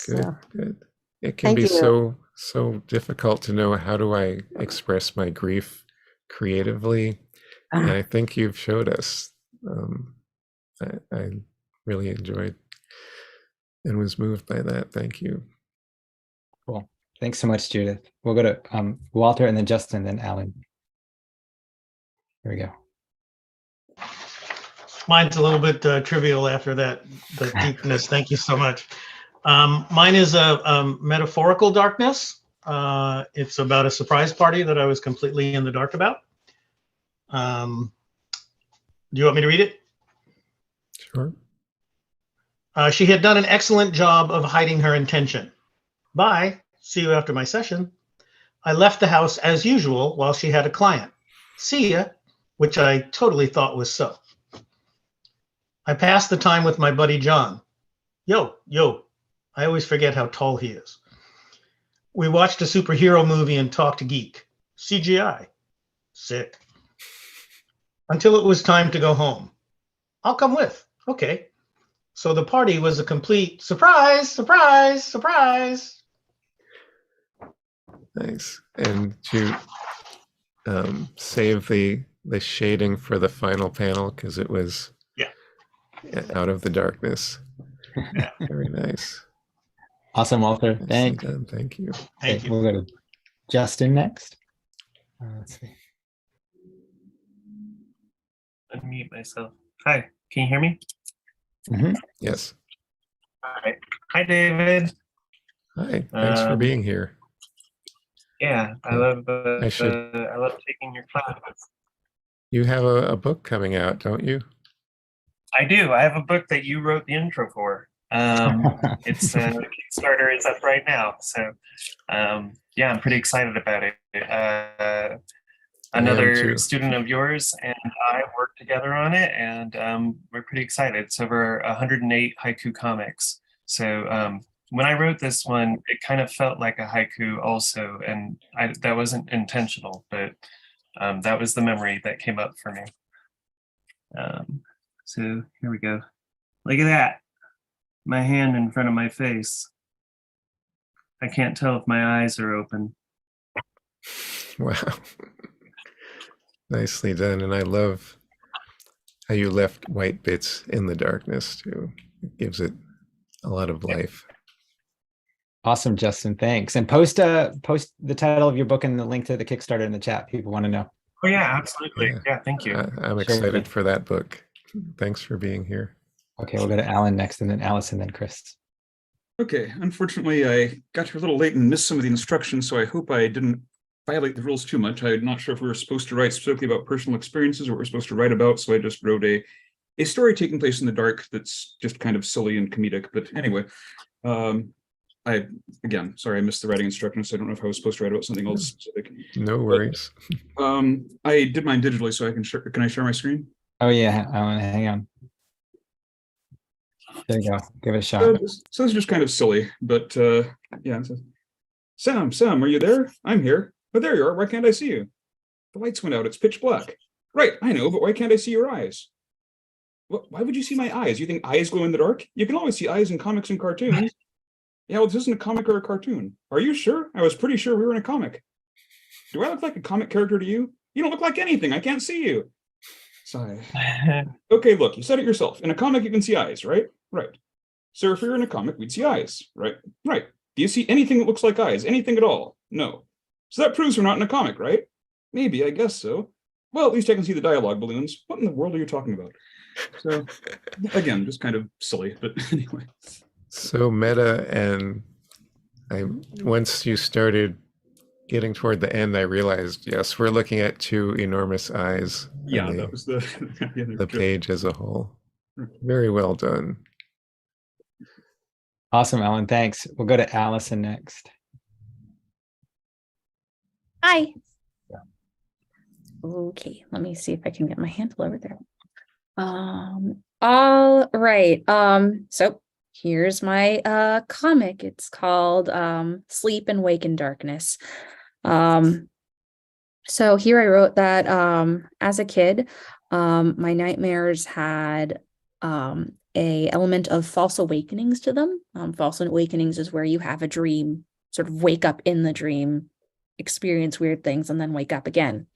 Good, good. It can be so difficult to know, how do I express my grief creatively? And I think you've showed us. I really enjoyed and was moved by that. Thank you. Cool. Thanks so much, Judith. We'll go to Walter, and then Justin, then Alan. Here we go. Mine's a little bit trivial after that, the deepness. Thank you so much. Mine is a metaphorical darkness. It's about a surprise party that I was completely in the dark about. Do you want me to read it? Sure. She had done an excellent job of hiding her intention. Bye. See you after my session. I left the house as usual while she had a client. See ya, which I totally thought was so. I passed the time with my buddy John. Yo. I always forget how tall he is. We watched a superhero movie and talked geek. CGI. Sick. Until it was time to go home. I'll come with. Okay. So the party was a complete surprise, surprise, surprise. Nice. And to save the shading for the final panel, because it was out of the darkness. Yeah. Very nice. Awesome, Walter. Thanks. Thank you. Thank you. We'll go to Justin next. Let's see. Unmute myself. Hi, can you hear me? Yes. All right. Hi, David. Hi. Thanks for being here. Yeah, I love I should- I love taking your classes. You have a book coming out, don't you? I do. I have a book that you wrote the intro for. It's Kickstarter is up right now, so yeah, I'm pretty excited about it. I am Another too. student of yours and I worked together on it, and we're pretty excited. It's over 108 haiku comics. So when I wrote this one, it kind of felt like a haiku also, and that wasn't intentional, but that was the memory that came up for me. So here we go. Look at that. My hand in front of my face. I can't tell if my eyes are open. Wow. Nicely done. And I love how you left white bits in the darkness too. It gives it a lot of life. Awesome, Justin. Thanks. And post the title of your book and the link to the Kickstarter in the chat. People want to know. Oh yeah, absolutely. Yeah, thank you. I'm Sure. excited for that book. Thanks for being here. Okay, we'll go to Alan next, and then Alice, and then Chris. Okay, unfortunately, I got here a little late and missed some of the instructions, so I hope I didn't violate the rules too much. I'm not sure if we were supposed to write specifically about personal experiences or what we're supposed to write about, so I just wrote a story taking place in the dark that's just kind of silly and comedic. But anyway, again, sorry, I missed the writing instructions, so I don't know if I was supposed to write about something else specific. No worries. I did mine digitally, so I can share. Can I share my screen? Oh yeah, Alan, hang on. There you go. Give it a shot. So this is just kind of silly, but yeah. It says, Sam, are you there? I'm here. Oh, there you are. Why can't I see you? The lights went out. It's pitch black. Right, I know, but why can't I see your eyes? Why would you see my eyes? You think eyes glow in the dark? You can always see eyes in comics and cartoons. Yeah, well, this isn't a comic or a cartoon. Are you sure? I was pretty sure we were in a comic. Do I look like a comic character to you? You don't look like anything. I can't see you. Sigh. Okay, look, you said it yourself. In a comic, you can see eyes, right? Right. So if we were in a comic, we'd see eyes, right? Right. Do you see anything that looks like eyes? Anything at all? No. So that proves we're not in a comic, right? Maybe, I guess so. Well, at least I can see the dialogue balloons. What in the world are you talking about? So, again, just kind of silly, but anyway. So meta, and once you started getting toward the end, I realized, yes, we're looking at two enormous eyes. Yeah, that was the the page as a whole. Very well done. Awesome, Alan. Thanks. We'll go to Allison next. Hi. Okay, let me see if I can get my handle over there. All right. So here's my comic. It's called Sleep and Wake in Darkness. So here I wrote that as a kid, my nightmares had a element of false awakenings to them. False awakenings is where you have a dream, sort of wake up in the dream, experience weird things, and then wake up again.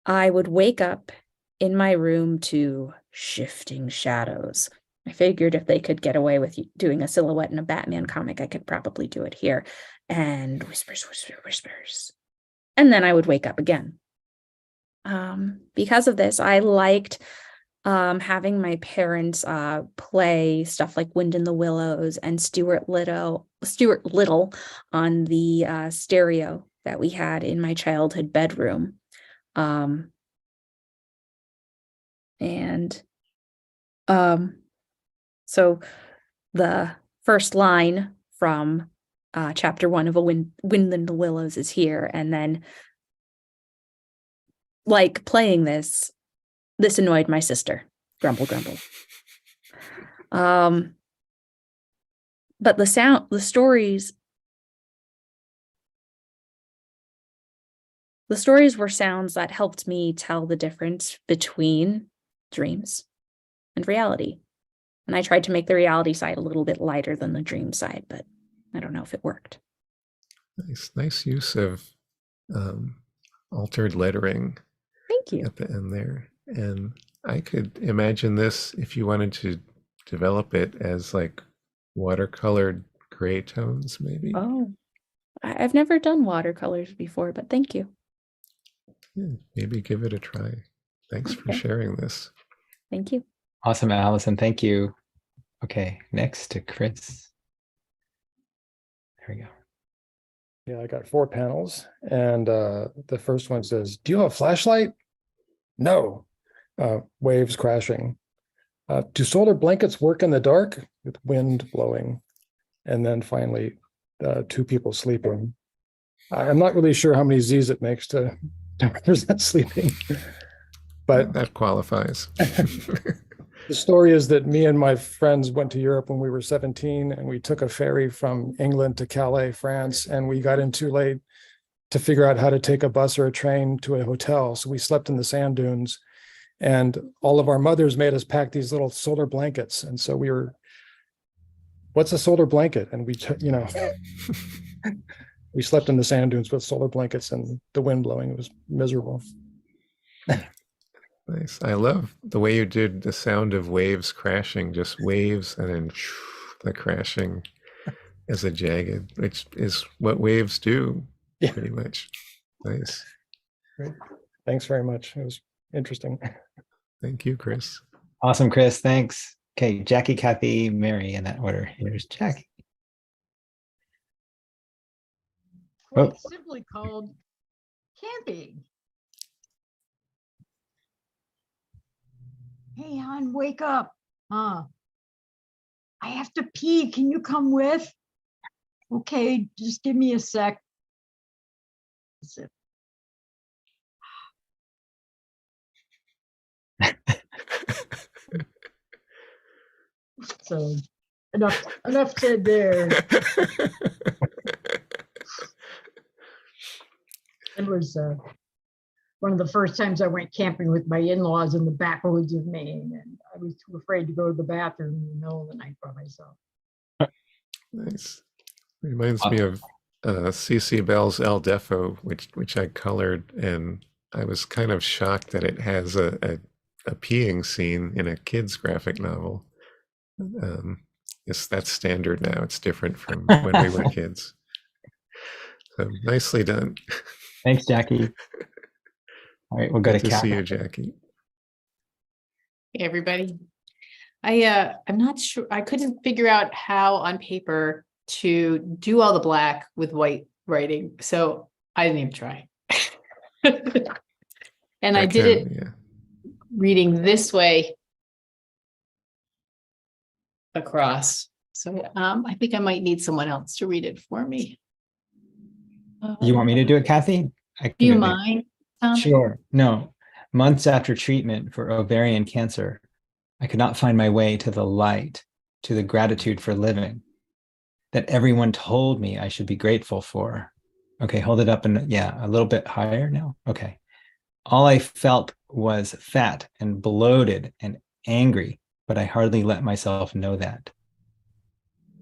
I would wake up in my room to shifting shadows. I figured if they could get away with doing a silhouette in a Batman comic, I could probably do it here. And whispers, whispers. And then I would wake up again. Because of this, I liked having my parents play stuff like Wind in the Willows and Stuart Little on the stereo that we had in my childhood bedroom. So the first line from chapter 1 of Wind in the Willows is here, and then like playing this annoyed my sister. Grumble, grumble. But the stories were sounds that helped me tell the difference between dreams and reality. And I tried to make the reality side a little bit lighter than the dream side, but I don't know if it worked. Nice use of altered lettering. Thank you. At the end there. And I could imagine this, if you wanted to develop it, as like watercolored gray tones, maybe. Oh, I've never done watercolors before, but thank you. Yeah, maybe give it a try. Thanks for sharing this. Thank you. Awesome, Allison. Thank you. Okay, next to Chris. There we go. Yeah, I got 4 panels, and the first one says, "Do you have a flashlight?" No. waves crashing. Do solar blankets work in the dark with wind blowing? And then finally, 2 people sleeping. I'm not really sure how many Z's it makes to represent sleeping, but That qualifies. the story is that me and my friends went to Europe when we were 17, and we took a ferry from England to Calais, France, and we got in too late to figure out how to take a bus or a train to a hotel. So we slept in the sand dunes, and all of our mothers made us pack these little solar blankets. And so we were, what's a solar blanket? And we, we slept in the sand dunes with solar blankets and the wind blowing. It was miserable. Nice. I love the way you did the sound of waves crashing, just waves and then the crashing as a jagged, which is what waves do, Yeah. pretty much. Nice. Great. Thanks very much. It was interesting. Thank you, Chris. Awesome, Chris. Thanks. Okay, Jackie, Kathy, Mary in that order. Here's Jackie. Well, Oh. it's simply called camping. Hey, hon, wake up. I have to pee. Can you come with? Okay, just give me a sec. That's it. So enough said there. It was one of the first times I went camping with my in-laws in the backwoods of Maine, and I was too afraid to go to the bathroom in the middle of the night by myself. Nice. Reminds me of C.C. Bell's El Defo, which I colored, and I was kind of shocked that it has a peeing scene in a kid's graphic novel. That's standard now. It's different from when we were kids. So nicely done. Thanks, Jackie. All right, we'll go Good to to see Kathy. you, Jackie. Hey, everybody. I'm not sure. I couldn't figure out how on paper to do all the black with white writing, so I didn't even try. And I did it Yeah. reading this way across. So I think I might need someone else to read it for me. You want me to do it, Kathy? I can Do you do it. mind, Tom? Sure. No. Months after treatment for ovarian cancer, I could not find my way to the light, to the gratitude for living that everyone told me I should be grateful for. Okay, hold it up and yeah, a little bit higher now. Okay. All I felt was fat and bloated and angry, but I hardly let myself know that.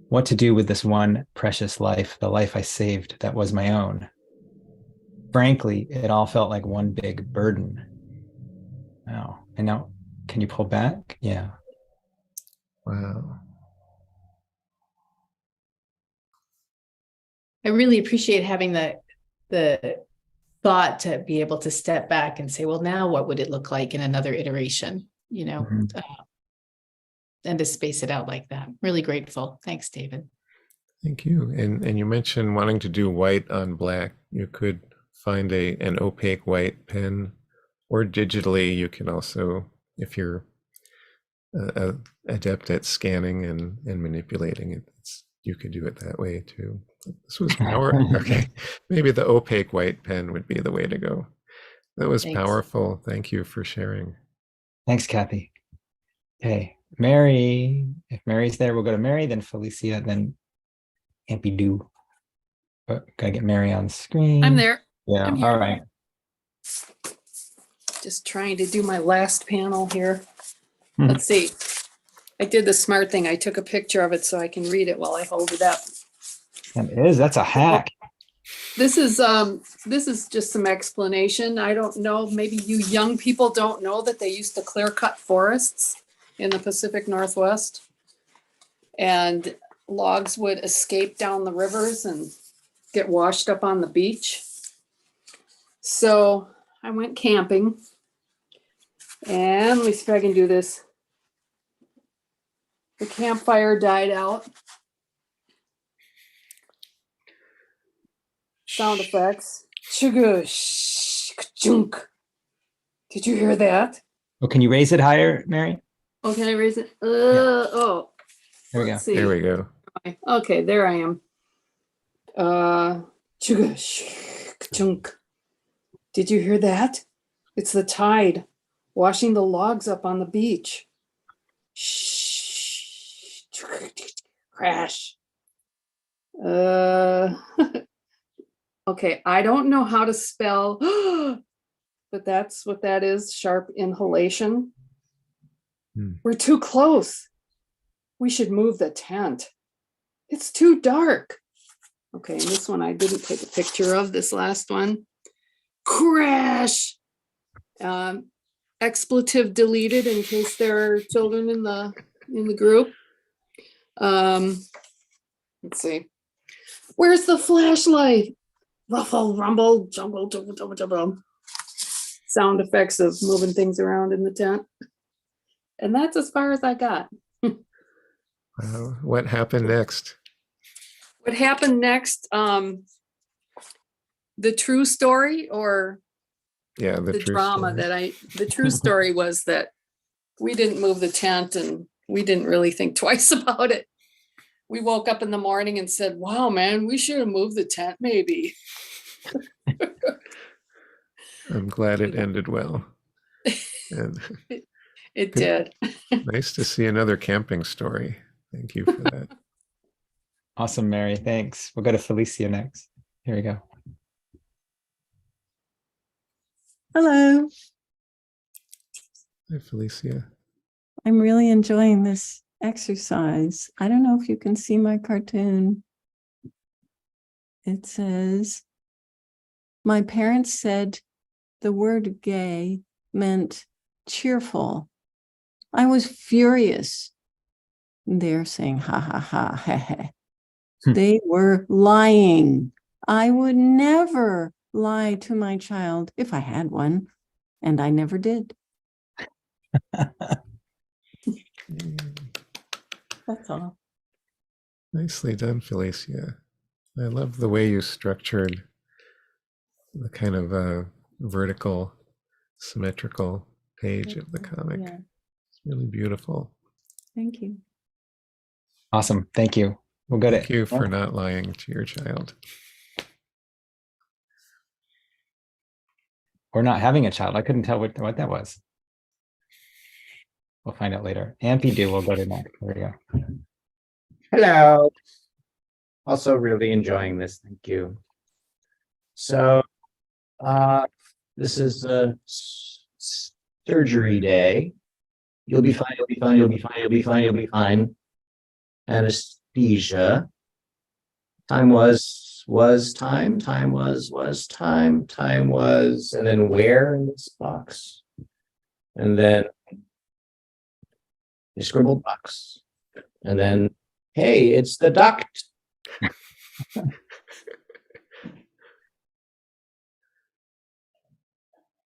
What to do with this one precious life, the life I saved that was my own? Frankly, it all felt like one big burden. Wow. And now, can you pull back? Yeah. Wow. I really appreciate having the thought to be able to step back and say, well, now what would it look like in another iteration, Mhm. And to space it out like that. Really grateful. Thanks, David. Thank you. And you mentioned wanting to do white on black. You could find an opaque white pen, or digitally you can also, if you're adept at scanning and manipulating it, you could do it that way too. This was okay. Maybe the opaque white pen would be the way to go. That was Thanks. powerful. Thank you for sharing. Thanks, Kathy. Okay, Mary. If Mary's there, we'll go to Mary, then Felicia, then Ampy Doo. But gotta get Mary on screen. I'm there. Yeah, I'm here. all right. Just trying to do my last panel here. Mhm. Let's see. I did the smart thing. I took a picture of it so I can read it while I hold it up. That's a hack. This is just some explanation. I don't know, maybe you young people don't know that they used to clear cut forests in the Pacific Northwest. And logs would escape down the rivers and get washed up on the beach. So I went camping, and let me see if I can do this. The campfire died out. Sound effects. Chugga, shh, ka-chunk. Did you hear that? Oh, can you raise it higher, Mary? Oh, can I raise it? Oh, There we go. let's see. There we go. Okay, there I am. Chunk. Did you hear that? It's the tide washing the logs up on the beach. Shh. Crash. Okay, I don't know how to spell, but that's what that is, sharp inhalation. We're too close. We should move the tent. It's too dark. Okay, and this one I didn't take a picture of, this last one. Crash. Expletive deleted in case there are children in the group. Let's see. Where's the flashlight? Ruffle, rumble, jumble, jumble, jumble, jumble. Sound effects of moving things around in the tent. And that's as far as I got. What happened next? What happened next? The true story, or Yeah, the true drama story. the true story was that we didn't move the tent and we didn't really think twice about it. We woke up in the morning and said, wow, man, we should have moved the tent maybe. I'm glad it ended well. And It did. nice to see another camping story. Thank you for that. Awesome, Mary. Thanks. We'll go to Felicia next. Here we go. Hello. Hi, Felicia. I'm really enjoying this exercise. I don't know if you can see my cartoon. It says, my parents said the word gay meant cheerful. I was furious. They're saying, ha, ha, ha, ha, ha. They were lying. I would never lie to my child if I had one, and I never did. That's all. Nicely done, Felicia. I love the way you structured the kind of vertical, symmetrical page of the comic. Yeah. It's really beautiful. Thank you. Awesome. Thank you. We'll go Thank to you for not lying to your child. or not having a child. I couldn't tell what that was. We'll find out later. Ampy we'll go to next. There we go. Hello. Also really enjoying this. Thank you. So this is a surgery day. You'll be fine, you'll be fine, you'll be fine, you'll be fine, you'll be fine. Anesthesia. Time was time was, and then where in this box? And then you scribbled box. And then, hey, it's the duct.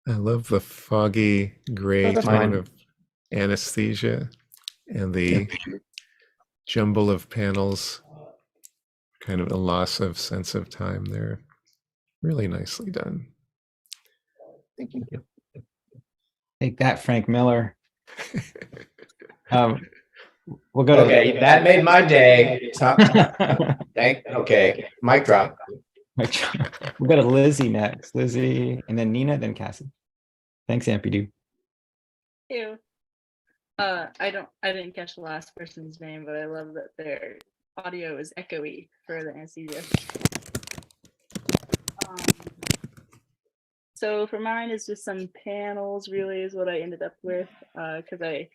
I love the foggy gray That's tone fine. of anesthesia and the jumble of panels, kind of a loss of sense of time there. Really nicely done. Thank you. Take that, Frank Miller. We'll go Okay, that made my day. Okay, mic drop. We'll go to Lizzie next. Lizzie, and then Nina, then Cassie. Thanks, Ampy. Ew. I didn't catch the last person's name, but I love that their audio is echoey for the anesthesia. So for mine, it's just some panels, really, is what I ended up with, because I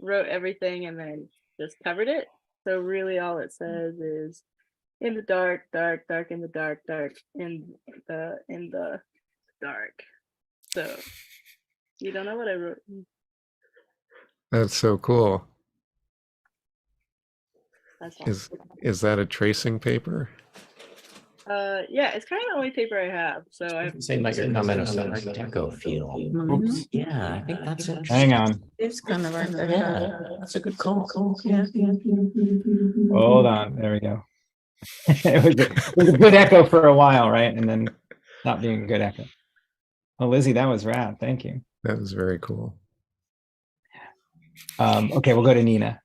wrote everything and then just covered it. So really all it says is in the dark, dark, dark, in the dark, dark, in the dark. So you don't know what I wrote. That's so cool. That's Is that a tracing paper? yeah, it's kind of the only paper I have. So I Say like your comment of some deco feel. Oops. Yeah, I think that's it. Hang on. It's kind of right there. Yeah, that's a good call. Yeah. Hold on. There we go. it was a good echo for a while, right? And then not being a good echo. Oh, Lizzie, that was rad. Thank you. That was very cool. Okay, we'll go to Nina.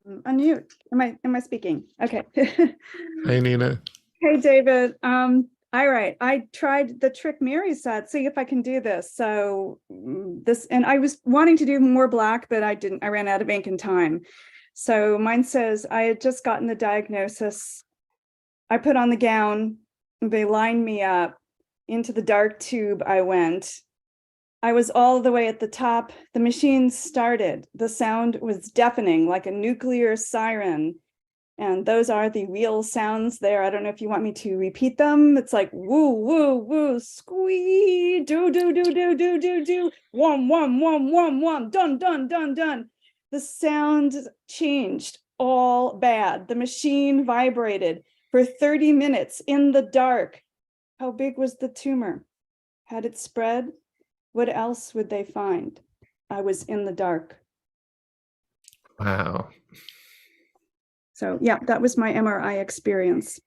Unmute. Am I speaking? Okay. Hi, Nina. Hey, David. All right. I tried the trick Mary said, see if I can do this. So and I was wanting to do more black, but I didn't. I ran out of ink and time. So mine says I had just gotten the diagnosis. I put on the gown. They lined me up. Into the dark tube I went. I was all the way at the top. The machine started. The sound was deafening, like a nuclear siren. And those are the real sounds there. I don't know if you want me to repeat them. It's like woo, woo, woo, squee, do, do, do, do, do, do, do, wom, wom, wom, wom, wom, dun, dun, dun, dun. The sound changed, all bad. The machine vibrated for 30 minutes in the dark. How big was the tumor? Had it spread? What else would they find? I was in the dark. Wow. So yeah, that was my MRI experience.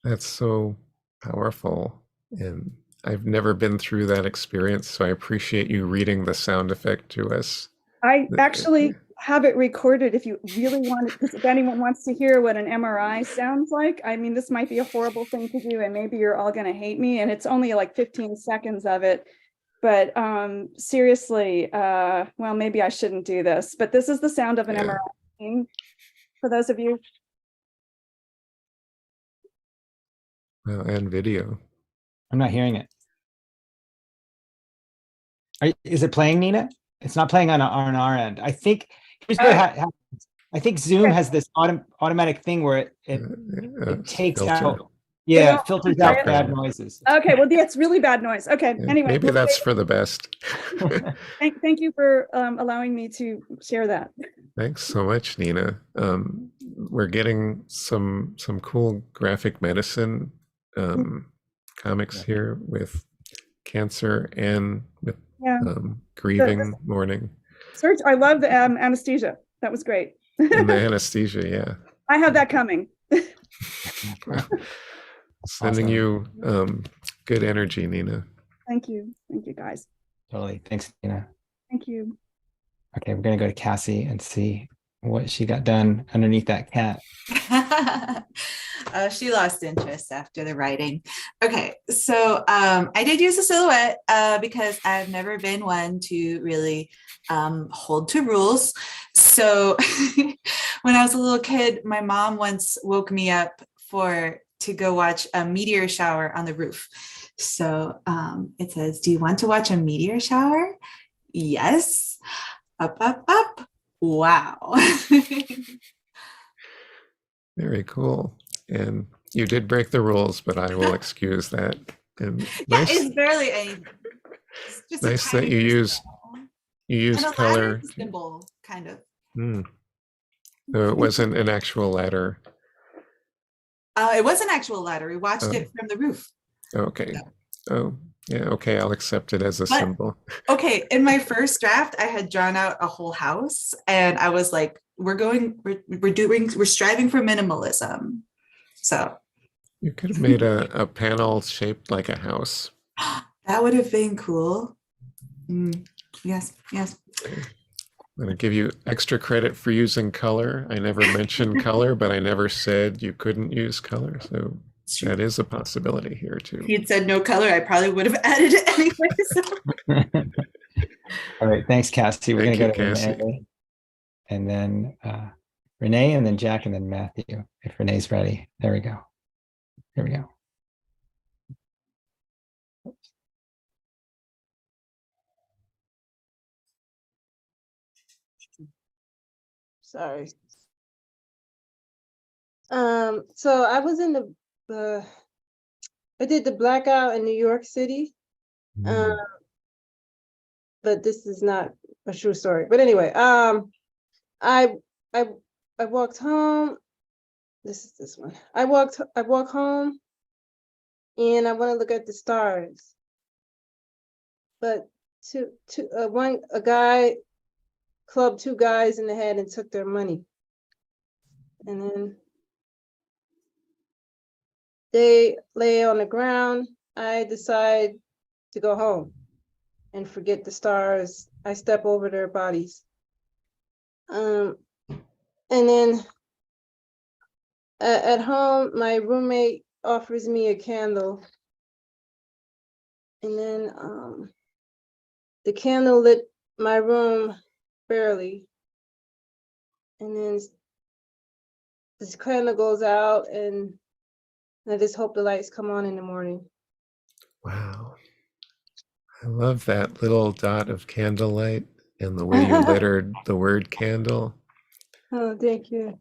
That's so powerful. And I've never been through that experience, so I appreciate you reading the sound effect to us. I actually have it recorded if you really want it, because if anyone wants to hear what an MRI sounds like, I mean, this might be a horrible thing to do and maybe you're all going to hate me, and it's only like 15 seconds of it. But seriously, well, maybe I shouldn't do this, but this is the sound of an MRI machine for those of you. Well, and video. I'm not hearing it. Is it playing, Nina? It's not playing on our end. I think here's what happens. I think Zoom has this automatic thing where it takes out. Yeah, it filters out bad noises. Okay, well, that's really bad noise. Okay, Yeah, anyway. maybe that's for the best. Thank you for allowing me to share that. Thanks so much, Nina. We're getting some cool graphic medicine comics here with cancer and with grieving, mourning. Serge, I love the anesthesia. That was great. And the anesthesia, yeah. I have that coming. Sending you good energy, Nina. Thank you. Thank you, guys. Totally. Thanks, Nina. Thank you. Okay, we're going to go to Cassie and see what she got done underneath that cat. She lost interest after the writing. Okay, so I did use a silhouette because I've never been one to really hold to rules. So when I was a little kid, my mom once woke me up to go watch a meteor shower on the roof. So it says, do you want to watch a meteor shower? Yes. Up, up, up. Wow. Very cool. And you did break the rules, but I will excuse that. And yeah, it's barely any. It's nice that you use color. Symbol, kind of. So it wasn't an actual ladder. It was an actual ladder. We watched it from the roof. Okay. Yeah. Oh, yeah. Okay, I'll accept it as a symbol. Okay, in my first draft, I had drawn out a whole house, and I was like, we're striving for minimalism. So you could have made a panel shaped like a house. That would have been cool. Yes. I'm going to give you extra credit for using color. I never mentioned color, but I never said you couldn't use color. So that is a possibility here too. If you'd said no color, I probably would have added it anyway. So. All right, thanks, Cassie. We're going to go to Renee, and then Renee, and then Jack, and then Matthew. If Renee's ready, there we go. Here we go. Sorry. So I was in I did the blackout in New York City. But this is not a true story. But anyway, I walked home. This is this one. I walk home and I want to look at the stars. But a guy clubbed two guys in the head and took their money. And then they lay on the ground. I decide to go home. and forget the stars. I step over their bodies. And then at home, my roommate offers me a candle. And then the candle lit my room barely. And then this candle goes out, and I just hope the lights come on in the morning. Wow. I love that little dot of candlelight and the way you lettered the word candle Oh, thank you.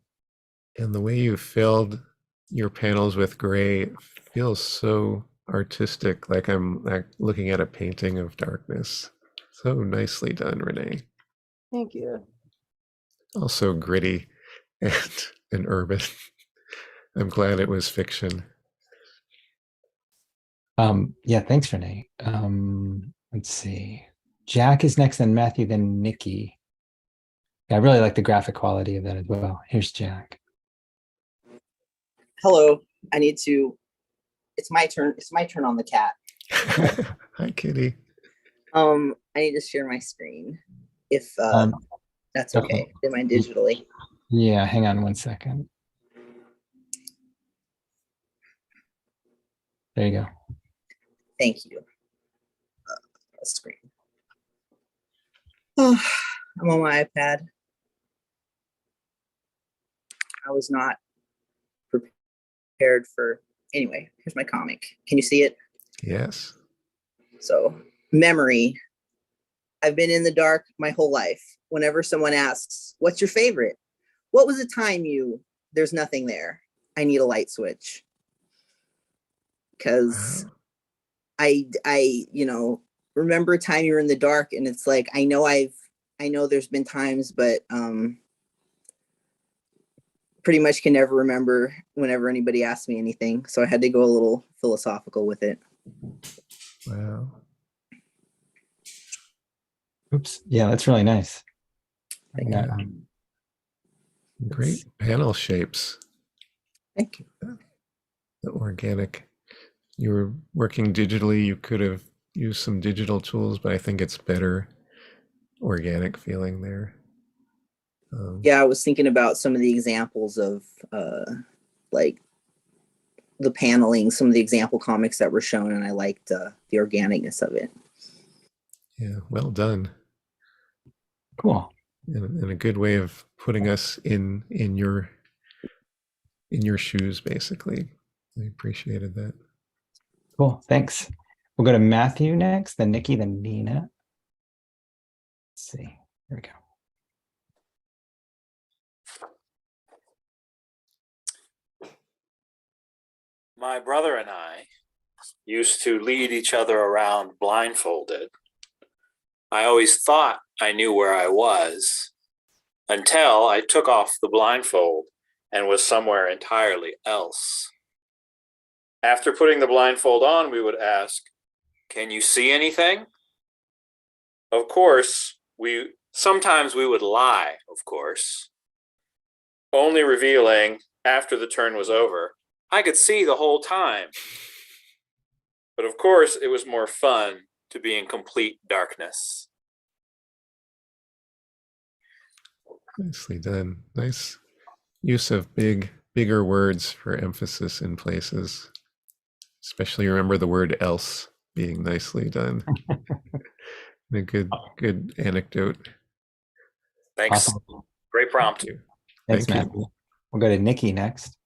and the way you filled your panels with gray. It feels so artistic, like I'm looking at a painting of darkness. So nicely done, Renee. Thank you. Also gritty and urban. I'm glad it was fiction. Yeah, thanks, Renee. Let's see. Jack is next, then Matthew, then Nikki. Yeah, I really like the graphic quality of that as well. Here's Jack. Hello. It's my turn. It's my turn on the cat. Hi, kitty. I need to share my screen. If that's okay. Am I digitally? Yeah, hang on one second. There you go. Thank you. Screen. Oh, I'm on my iPad. I was not prepared for. Anyway, here's my comic. Can you see it? Yes. So, memory. I've been in the dark my whole life. Whenever someone asks, "What's your favorite?" What was the time there's nothing there. I need a light switch. Because I remember a time you were in the dark, and it's like I know there's been times, but pretty much can never remember whenever anybody asks me anything. So I had to go a little philosophical with it. Wow. Oops. Yeah, that's really nice. Yeah. Great panel shapes. Thank you. The organic. You were working digitally. You could have used some digital tools, but I think it's better organic feeling there. Yeah, I was thinking about some of the examples of like the paneling, some of the example comics that were shown, and I liked the organicness of it. Yeah, well done. Cool. And a good way of putting us in your shoes, basically. I appreciated that. Cool. Thanks. We'll go to Matthew next, then Nikki, then Nina. Let's see. Here we go. My brother and I used to lead each other around blindfolded. I always thought I knew where I was until I took off the blindfold and was somewhere entirely else. After putting the blindfold on, we would ask, "Can you see anything?" Of course, sometimes we would lie, of course, only revealing after the turn was over, I could see the whole time. But of course, it was more fun to be in complete darkness. Nicely done. Nice use of bigger words for emphasis in places. Especially remember the word else being nicely done. And a good anecdote. Thanks. Awesome. Great prompt. Thanks, Thank Matthew. We'll go to Nikki next.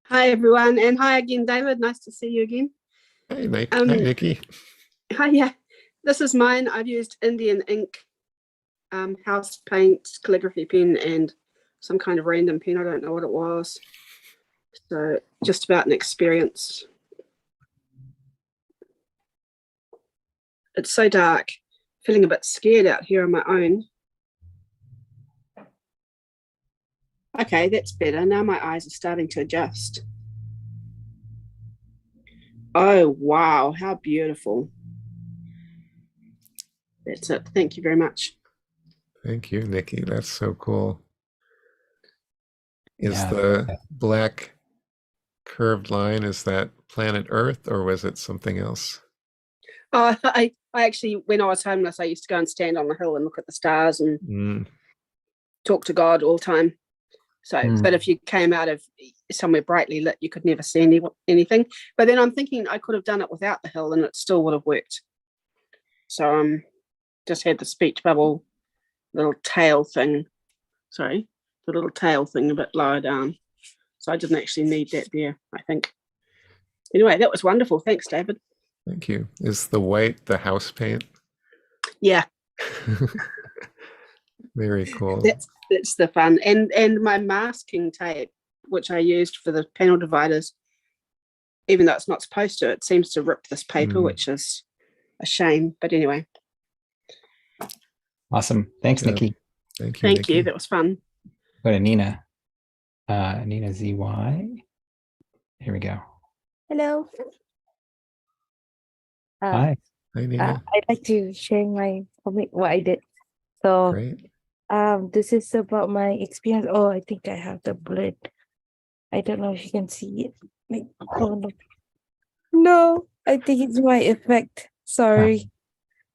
Hi, everyone. And hi again, David. Nice to see you again. Hey, hi, Nikki. Hi, yeah. This is mine. I've used Indian ink, house paint, calligraphy pen, and some kind of random pen. I don't know what it was. So just about an experience. It's so dark. Feeling a bit scared out here on my own. Okay, that's better. Now my eyes are starting to adjust. Oh, wow. How beautiful. That's it. Thank you very much. Thank you, Nikki. That's so cool. Is Yeah. the black curved line, is that planet Earth or was it something else? I actually, when I was homeless, I used to go and stand on the hill and look at the stars and talk to God all the time. So, but if you came out of somewhere brightly lit, you could never see anything. But then I'm thinking I could have done it without the hill and it still would have worked. So just had the speech bubble little tail thing. Sorry, the little tail thing a bit lower down. So I didn't actually need that there, I think. Anyway, that was wonderful. Thanks, David. Thank you. Is the white the house paint? Yeah. Very cool. That's the fun. And my masking tape, which I used for the panel dividers, even though it's not supposed to, it seems to rip this paper, which is a shame. But anyway. Awesome. Thanks, Nikki. Thank you. Thank Nikki. you. That was fun. Go to Nina. Nina ZY. Here we go. Hello. Hi. Hi, Nina. I'd like to share my what I did. So, Great. this is about my experience. Oh, I think I have the blurred. I don't know if you can see it. Like, oh no. No, I think it's my effect. Sorry.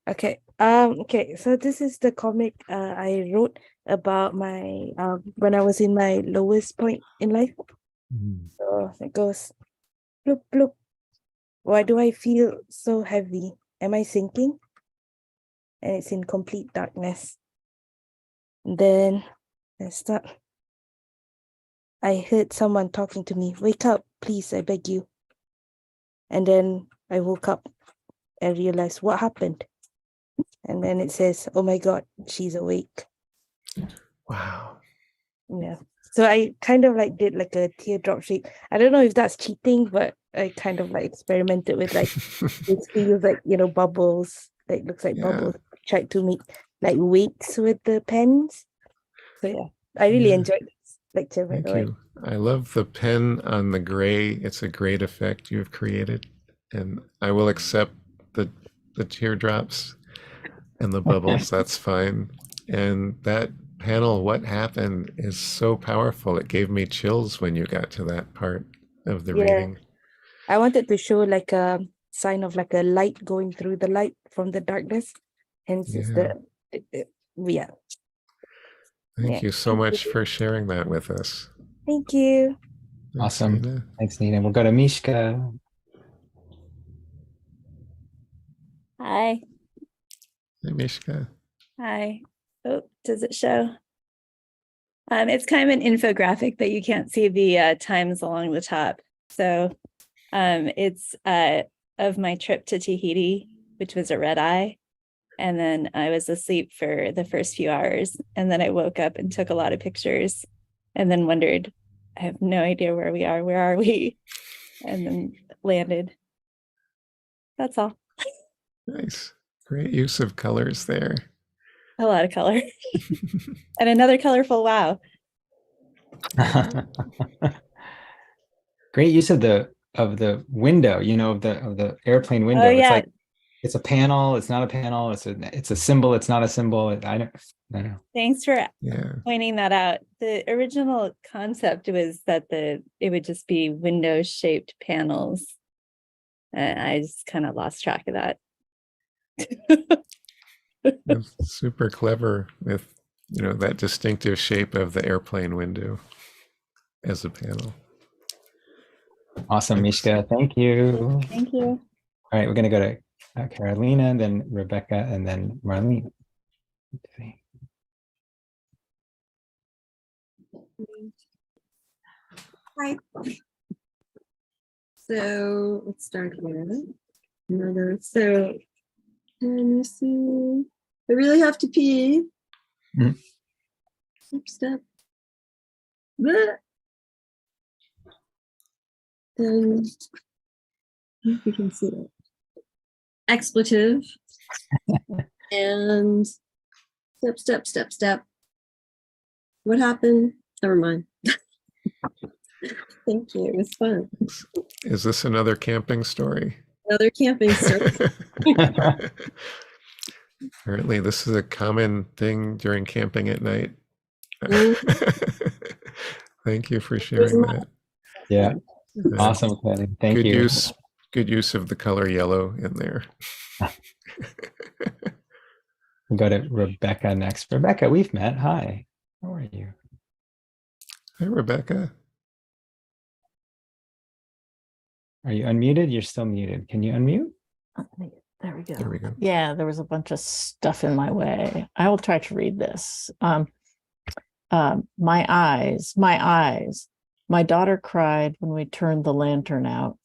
Okay. Okay. So this is the comic I wrote about my when I was in my lowest point in life. So it goes, bloop bloop. Why do I feel so heavy? Am I sinking? And it's in complete darkness. Then I start. I heard someone talking to me. Wake up, please, I beg you. And then I woke up and realized what happened. And then it says, oh my God, she's awake. Wow. Yeah. So I kind of like did like a teardrop shape. I don't know if that's cheating, but I kind of like experimented with like it feels like, you know, bubbles. Like looks like bubbles. Tried to make like wakes with the pens. So yeah, I really enjoyed this lecture, by Thank the way. you. I love the pen on the gray. It's a great effect you've created. And I will accept the teardrops and the bubbles. That's fine. And that panel, what happened, is so powerful. It gave me chills when you got to that part of the reading. I wanted to show like a sign of like a light going through the light from the darkness. Hence it's the Thank you so much for sharing that with us. Thank you. Thanks, Awesome. Nina. Thanks, Nina. We'll go to Mishka. Hi. Hey, Mishka. Hi. Oh, does it show? It's kind of an infographic that you can't see the times along the top. So it's of my trip to Tahiti, which was a red eye. And then I was asleep for the first few hours. And then I woke up and took a lot of pictures and then wondered, I have no idea where we are. Where are we? And then landed. That's all. Nice. Great use of colors there. A lot of color. And another colorful wow. Great use of the window, you know, of the airplane window. Oh, It's yeah. like it's a panel, it's not a panel, it's a symbol, it's not a symbol. I don't know. Thanks for pointing that out. The original concept was that it would just be window-shaped panels. And I just kind of lost track of that. That's super clever with, you know, that distinctive shape of the airplane window as a panel. Awesome, Mishka. Thank you. Thank you. All right, we're going to go to Carolina, and then Rebecca, and then Marlene. Let's see. Hi. So let's start here. So, and you see, I really have to pee. Step. Bleh. And if you can see it. Expletive. And step. What happened? Never mind. Thank you. It was fun. Is this another camping story? Another camping story. Apparently, this is a common thing during camping at night. Thank you for sharing that. Yeah. Awesome, Kenny. Thank you. good use of the color yellow in there. We'll go to Rebecca next. Rebecca, we've met. Hi. How are you? Hi, Rebecca. Are you unmuted? You're still muted. Can you unmute? There we go. There we go. Yeah, there was a bunch of stuff in my way. I will try to read this. My eyes, my eyes. My daughter cried when we turned the lantern out.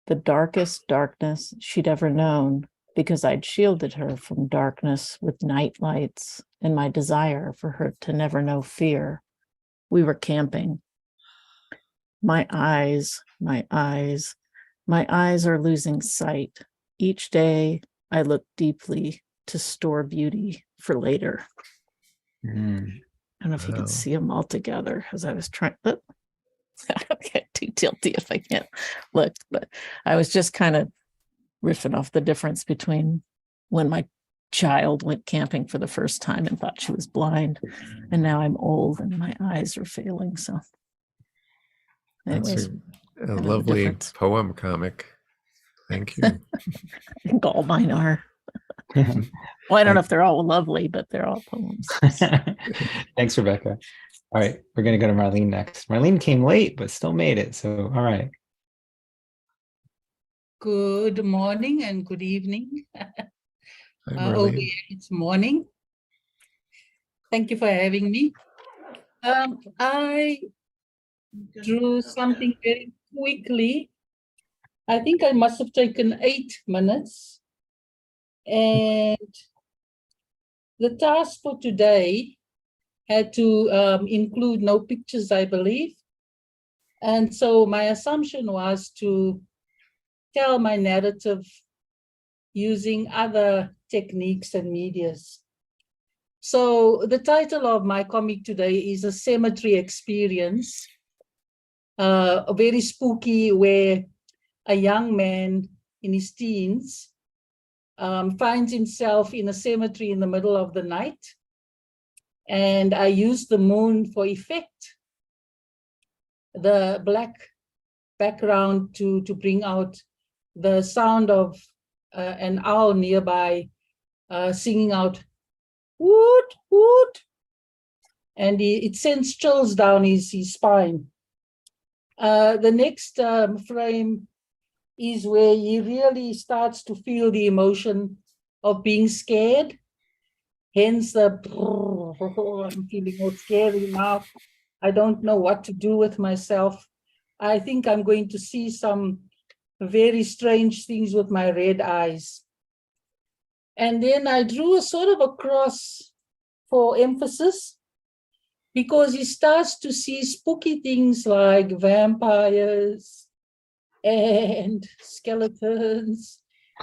The darkest darkness she'd ever known, because I'd shielded her from darkness with night lights and my desire for her to never know fear. We were camping. My eyes, my eyes, my eyes are losing sight. Each day I look deeply to store beauty for later. I don't know if you can see them all together as I was trying. I don't get too tilty if I can't look, but I was just kind of riffing off the difference between when my child went camping for the first time and thought she was blind, and now I'm old and my eyes are failing. So anyways, That's a lovely poem comic. Thank you. I think all mine are. Well, I don't know if they're all lovely, but they're all poems. Thanks, Rebecca. All right, we're going to go to Marlene next. Marlene came late, but still made it. So, all right. Good morning and good evening. Hi, Over here it's morning. Thank you for having me. I drew something very quickly. I think I must have taken 8 minutes. And the task for today had to include no pictures, I believe. And so my assumption was to tell my narrative using other techniques and medias. So the title of my comic today is A Cemetery Experience, very spooky, where a young man in his teens finds himself in a cemetery in the middle of the night. And I used the moon for effect, the black background to bring out the sound of an owl nearby singing out, woot, woot. And it sends chills down his spine. The next frame is where he really starts to feel the emotion of being scared. Hence the, I'm feeling all scary now. I don't know what to do with myself. I think I'm going to see some very strange things with my red eyes. And then I drew a sort of a cross for emphasis, because he starts to see spooky things like vampires and skeletons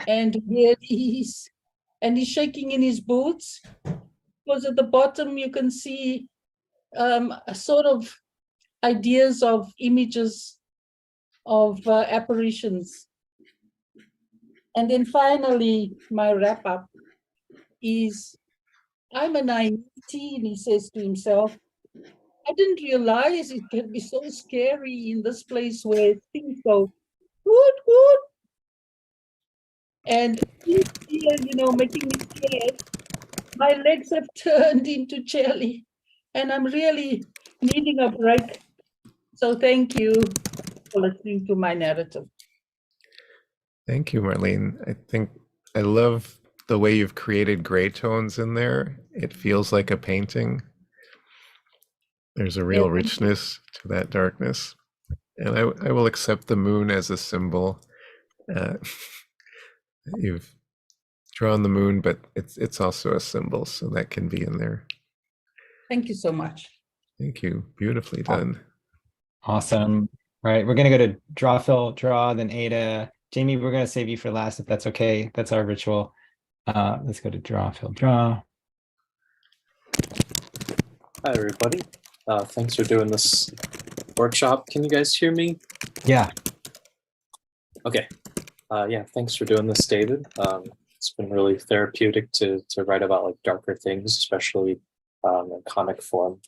and yedis, and he's shaking in his boots, because at the bottom you can see sort of ideas of images of apparitions. And then finally, my wrap up is, I'm a naive teen, he says to himself. I didn't realize it can be so scary in this place where things go, woot, woot. And here, making me scared, my legs have turned into jelly, and I'm really needing a break. So thank you for listening to my narrative. Thank you, Marlene. I think I love the way you've created gray tones in there. It feels like a painting. There's a real richness to that darkness. And I will accept the moon as a symbol. You've drawn the moon, but it's also a symbol, so that can be in there. Thank you so much. Thank you. Beautifully done. Awesome. All right, we're going to go to draw, Phil, draw, then Ada. Jamie, we're going to save you for last, if that's okay. That's our ritual. Let's go to draw, Phil, draw. Hi, everybody. Thanks for doing this workshop. Can you guys hear me? Yeah. Okay. Yeah, thanks for doing this, David. It's been really therapeutic to write about like darker things, especially in comic form.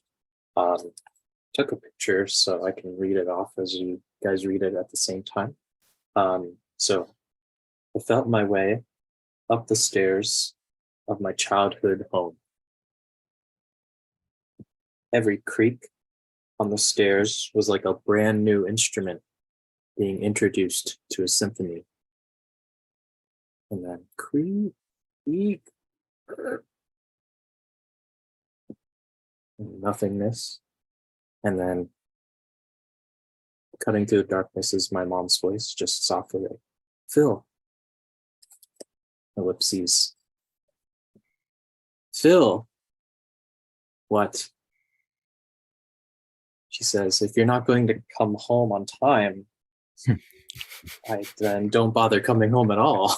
Took a picture so I can read it off as you guys read it at the same time. So I felt my way up the stairs of my childhood home. Every creak on the stairs was like a brand new instrument being introduced to a symphony. And then creak, creak, and nothingness. And then cutting through the darkness is my mom's voice, just softly like, Phil. Ellipses. Phil. What? She says, if you're not going to come home on time, then don't bother coming home at all.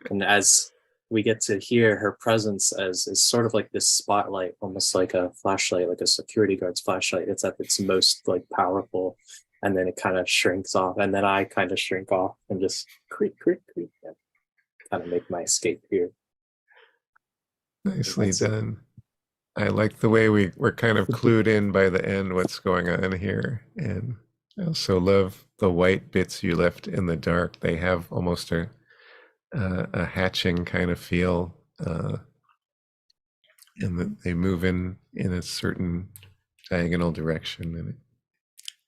And as we get to hear her presence as sort of like this spotlight, almost like a flashlight, like a security guard's flashlight. It's at its most like powerful, and then it kind of shrinks off, and then I kind of shrink off and just creak, creak, creak, and kind of make my escape here. Nicely done. I like the way we're kind of clued in by the end what's going on here. And I also love the white bits you left in the dark. They have almost a hatching kind of feel, and that they move in a certain diagonal direction, and it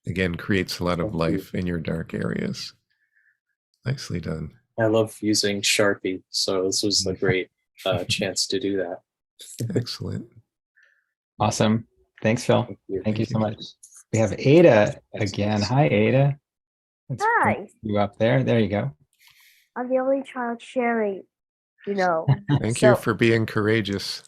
again creates a lot of life in your dark areas. Nicely done. I love using Sharpie, so this was a great chance to do that. Excellent. Awesome. Thanks, Phil. Thank you so much. We have Ada again. Hi, Ada. Let's Hi. bring you up there. There you go. I'm the only child sharing, you know. Thank So, you for being courageous.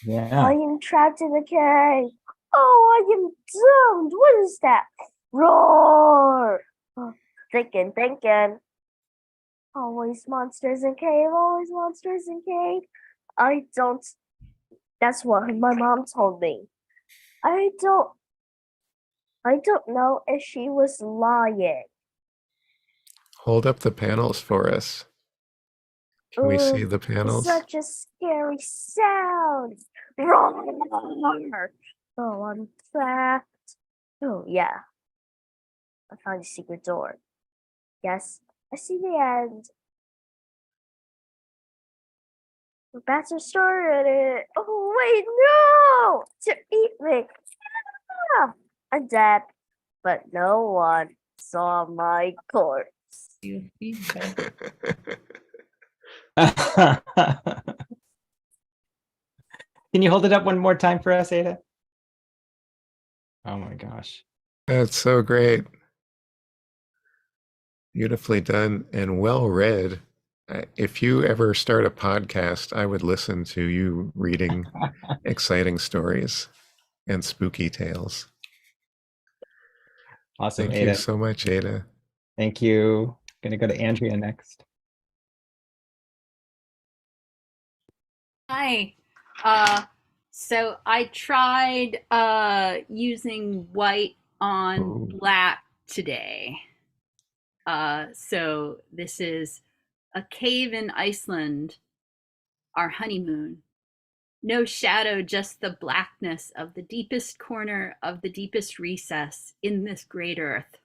I Yeah. am trapped in the cave. Oh, I am doomed. What is that? Roar. Oh, thinking. Always monsters in cave, always monsters in cave. That's what my mom told me. I don't know if she was lying. Hold up the panels for us. Can we see the panels? Such a scary sound. Roar. Oh, I'm trapped. Oh, yeah. I found a secret door. Yes, I see the end. The bats are started it. Oh, wait, no! To eat me. Ah, I'm dead, but no one saw my corpse. Can you hold it up one more time for us, Ada? Oh my gosh. That's so great. Beautifully done and well read. If you ever start a podcast, I would listen to you reading exciting stories and spooky tales. Awesome, Thank Ada. you so much, Ada. Thank you. Gonna go to Andrea next. Hi. So I tried using white on black today. So this is a cave in Iceland, our honeymoon. No shadow, just the blackness of the deepest corner of the deepest recess in this great earth.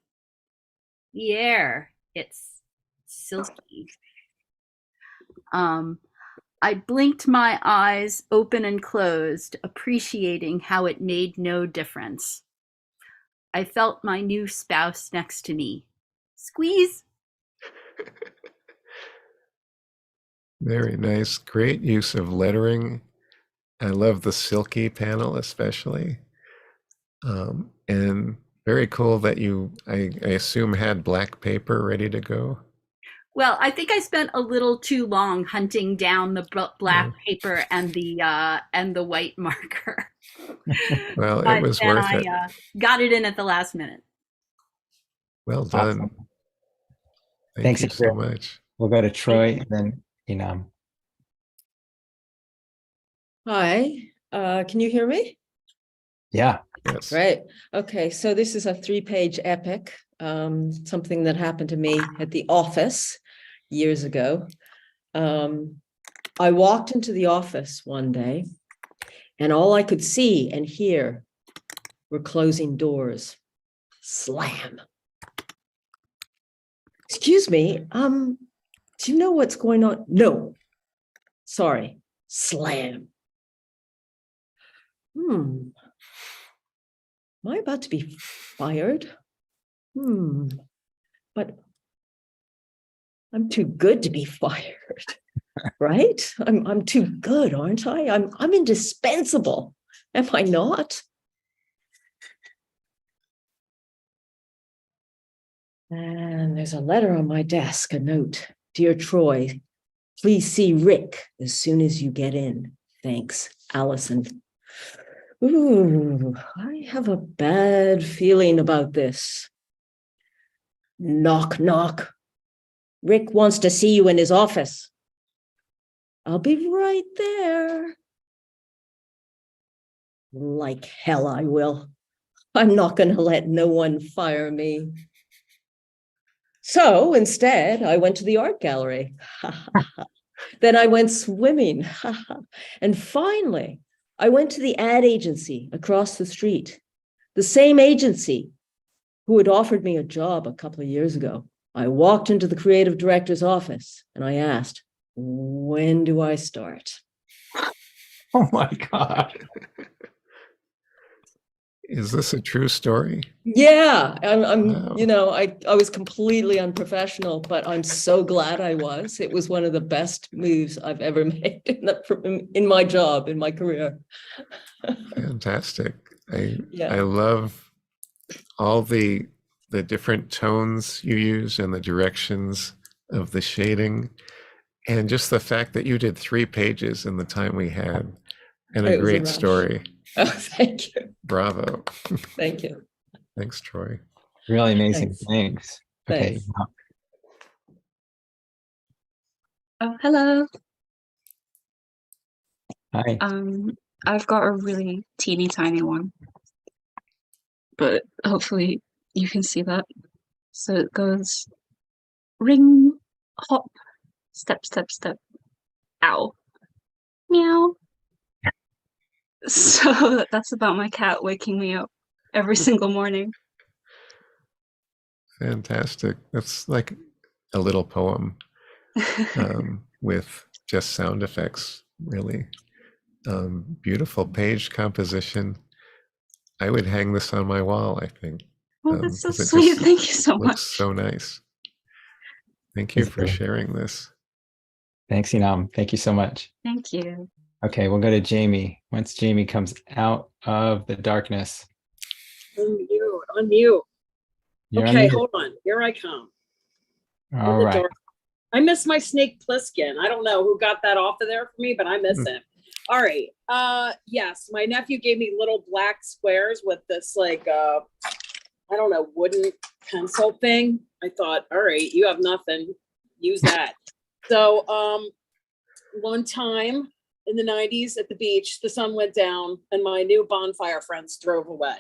The air, it's silky. I blinked my eyes open and closed, appreciating how it made no difference. I felt my new spouse next to me. Squeeze. Very nice. Great use of lettering. I love the silky panel especially. And very cool that you, I assume, had black paper ready to go. Well, I think I spent a little too long hunting down the black paper and the white marker. Well, But it was then worth it. got it in at the last minute. Well done. Thanks you so Andrea. much. We'll go to Troy and then Inam. Hi, can you hear me? Yeah. Yes. Right. Okay, so this is a 3-page epic, something that happened to me at the office years ago. I walked into the office one day, and all I could see and hear were closing doors. Slam. Excuse me, Do you know what's going on? No. Sorry. Slam. Am I about to be fired? But I'm too good to be fired, right? I'm too good, aren't I? I'm indispensable. Am I not? And there's a letter on my desk, a note. Dear Troy, please see Rick as soon as you get in. Thanks, Allison. Ooh, I have a bad feeling about this. Knock, knock. Rick wants to see you in his office. I'll be right there. Like hell I will. I'm not going to let no one fire me. So instead, I went to the art gallery. Then I went swimming. And finally, I went to the ad agency across the street. The same agency who had offered me a job a couple of years ago. I walked into the creative director's office and I asked, when do I start? Oh my God. Is this a true story? Yeah, I'm Wow. you know, I was completely unprofessional, but I'm so glad I was. It was one of the best moves I've ever made in my job, in my career. Fantastic. Yeah. I love all the different tones you use and the directions of the shading, and just the fact that you did 3 pages in the time we had, and a It was a great rush. story. Oh, thank you. Bravo. Thank you. Thanks, Troy. Really amazing. Thanks. Thanks. Okay. Thanks. Oh, hello. Hi. I've got a really teeny tiny one, but hopefully you can see that. So it goes ring, hop, step, step, step, ow, meow. So that's about my cat waking me up every single morning. Fantastic. That's like a little poem with just sound effects, really. Beautiful page composition. I would hang this on my wall, I think. Oh, that's so 'cause it sweet. just Thank you so looks much. so nice. Thank you It's for good. sharing this. Thanks, Inam. Thank you so much. Thank you. Okay, we'll go to Jamie. Once Jamie comes out of the darkness. Unmute. You're Okay, unmuted. hold on. Here I come. All In the right. dark. I miss my Snake Plissken. I don't know who got that off of there for me, but I miss him. All right. Yes, my nephew gave me little black squares with this like I don't know, wooden pencil thing. I thought, all right, you have nothing. Use that. So one time in the 90s at the beach, the sun went down and my new bonfire friends drove away.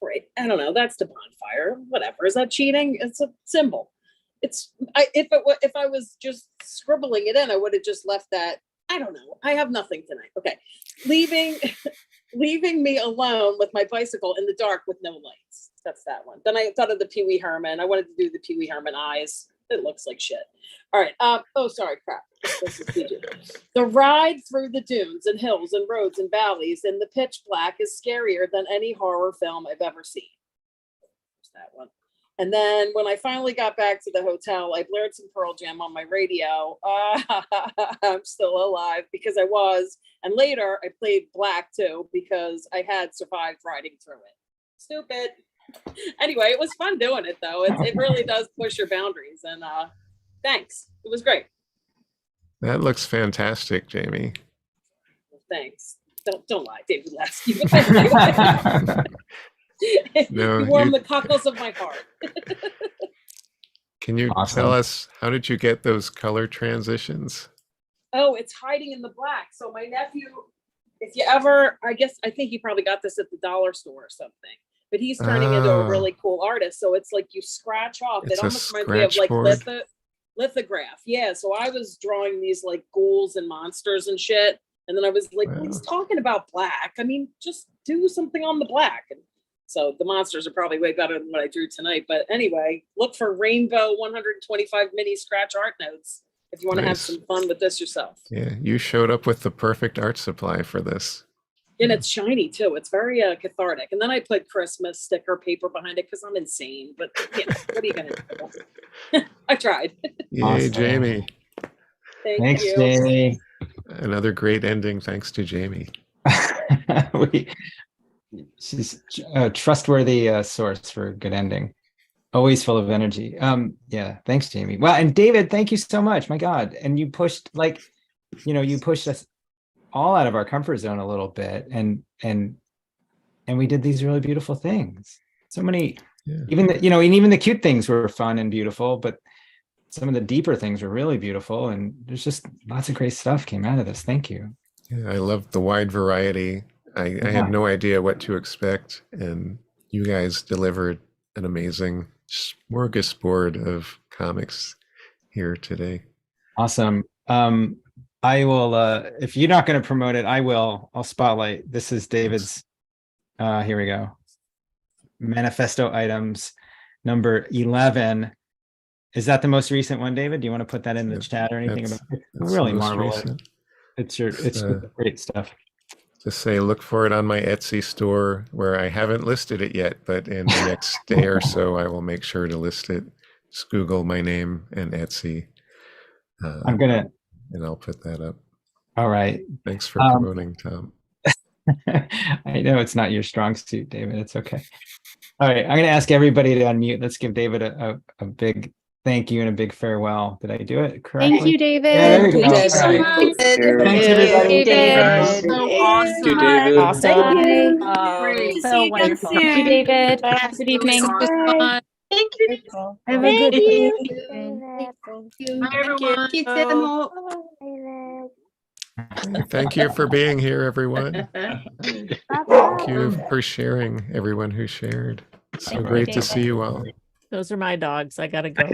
Right. I don't know. That's the bonfire. Whatever. Is that cheating? It's a symbol. If I was just scribbling it in, I would have just left that. I don't know. I have nothing tonight. Okay. Leaving me alone with my bicycle in the dark with no lights. That's that one. Then I thought of the Pee Wee Herman. I wanted to do the Pee Wee Herman eyes. It looks like shit. All right. Oh, sorry. Crap. This is PG. The ride through the dunes and hills and roads and valleys in the pitch black is scarier than any horror film I've ever seen. There's that one. And then when I finally got back to the hotel, I blared some Pearl Jam on my radio. I'm still alive because I was. And later I played Black too because I had survived riding through it. Stupid. Anyway, it was fun doing it though. It really does push your boundaries. And thanks. It was great. That looks fantastic, Jamie. Thanks. Don't lie, David Lasky. No, you warm the cockles of my heart. Can you tell us, how did you get those color transitions? Oh, it's hiding in the black. So my nephew, if you ever, I think you probably got this at the dollar store or something, but he's turning into a really cool artist. So it's like you scratch off. It's It a almost reminds me of like scratch lithograph. Yeah. So I was drawing these like ghouls and monsters and shit. And then I was like, well, he's talking about black. I mean, just do something on the black. And So the monsters are probably way better than what I drew tonight. But anyway, look for Rainbow 125 mini scratch art notes if you want to have Nice. some fun with this yourself. Yeah, you showed up with the perfect art supply for this. And it's shiny too. It's very cathartic. And then I put Christmas sticker paper behind it because I'm insane. But you know, what are you gonna do? I tried. Yay, Awesome. Jamie. Thank you. Jamie. Another great ending thanks to Jamie. She's a trustworthy source for a good ending. Always full of energy. Yeah, thanks, Jamie. Well, and David, thank you so much. My God. And you pushed you pushed us all out of our comfort zone a little bit, and we did these really beautiful things. So many, even the cute things were fun and beautiful, but some of the deeper things were really beautiful, and there's just lots of great stuff came out of this. Thank you. Yeah, I loved the wide variety. I had no idea what to expect, and you guys delivered an amazing smorgasbord of comics here today. Awesome. I will, if you're not going to promote it, I will. I'll spotlight. This is David's, here we go. Manifesto items, number 11. Is that the most recent one, David? Do you want to put that in the chat or anything about it? Really marvelous. It's great stuff. Just say, look for it on my Etsy store, where I haven't listed it yet, but in the next day or so, I will make sure to list it. Just Google my name and Etsy. And I'll put that up. All right. Thanks for promoting, Tom. I know it's not your strong suit, David. It's okay. All right. I'm going to ask everybody to unmute. Let's give David a big thank you and a big farewell. Did I do it correctly? Thank you, David. Yeah, there we go. Thank you so All right. much. Thanks, everybody. David. So awesome. Thank you, David. Awesome. Thank you. Great. See So you again wonderful. soon. Thank you, David. Good evening. Bye. Thank you. Have a good evening. Thank you. Bye, everyone. Thank you for being here, everyone. Bye-bye. Thank you for sharing, everyone who shared. It's so Thank you, great to David. see you all. Those are my dogs. I gotta go.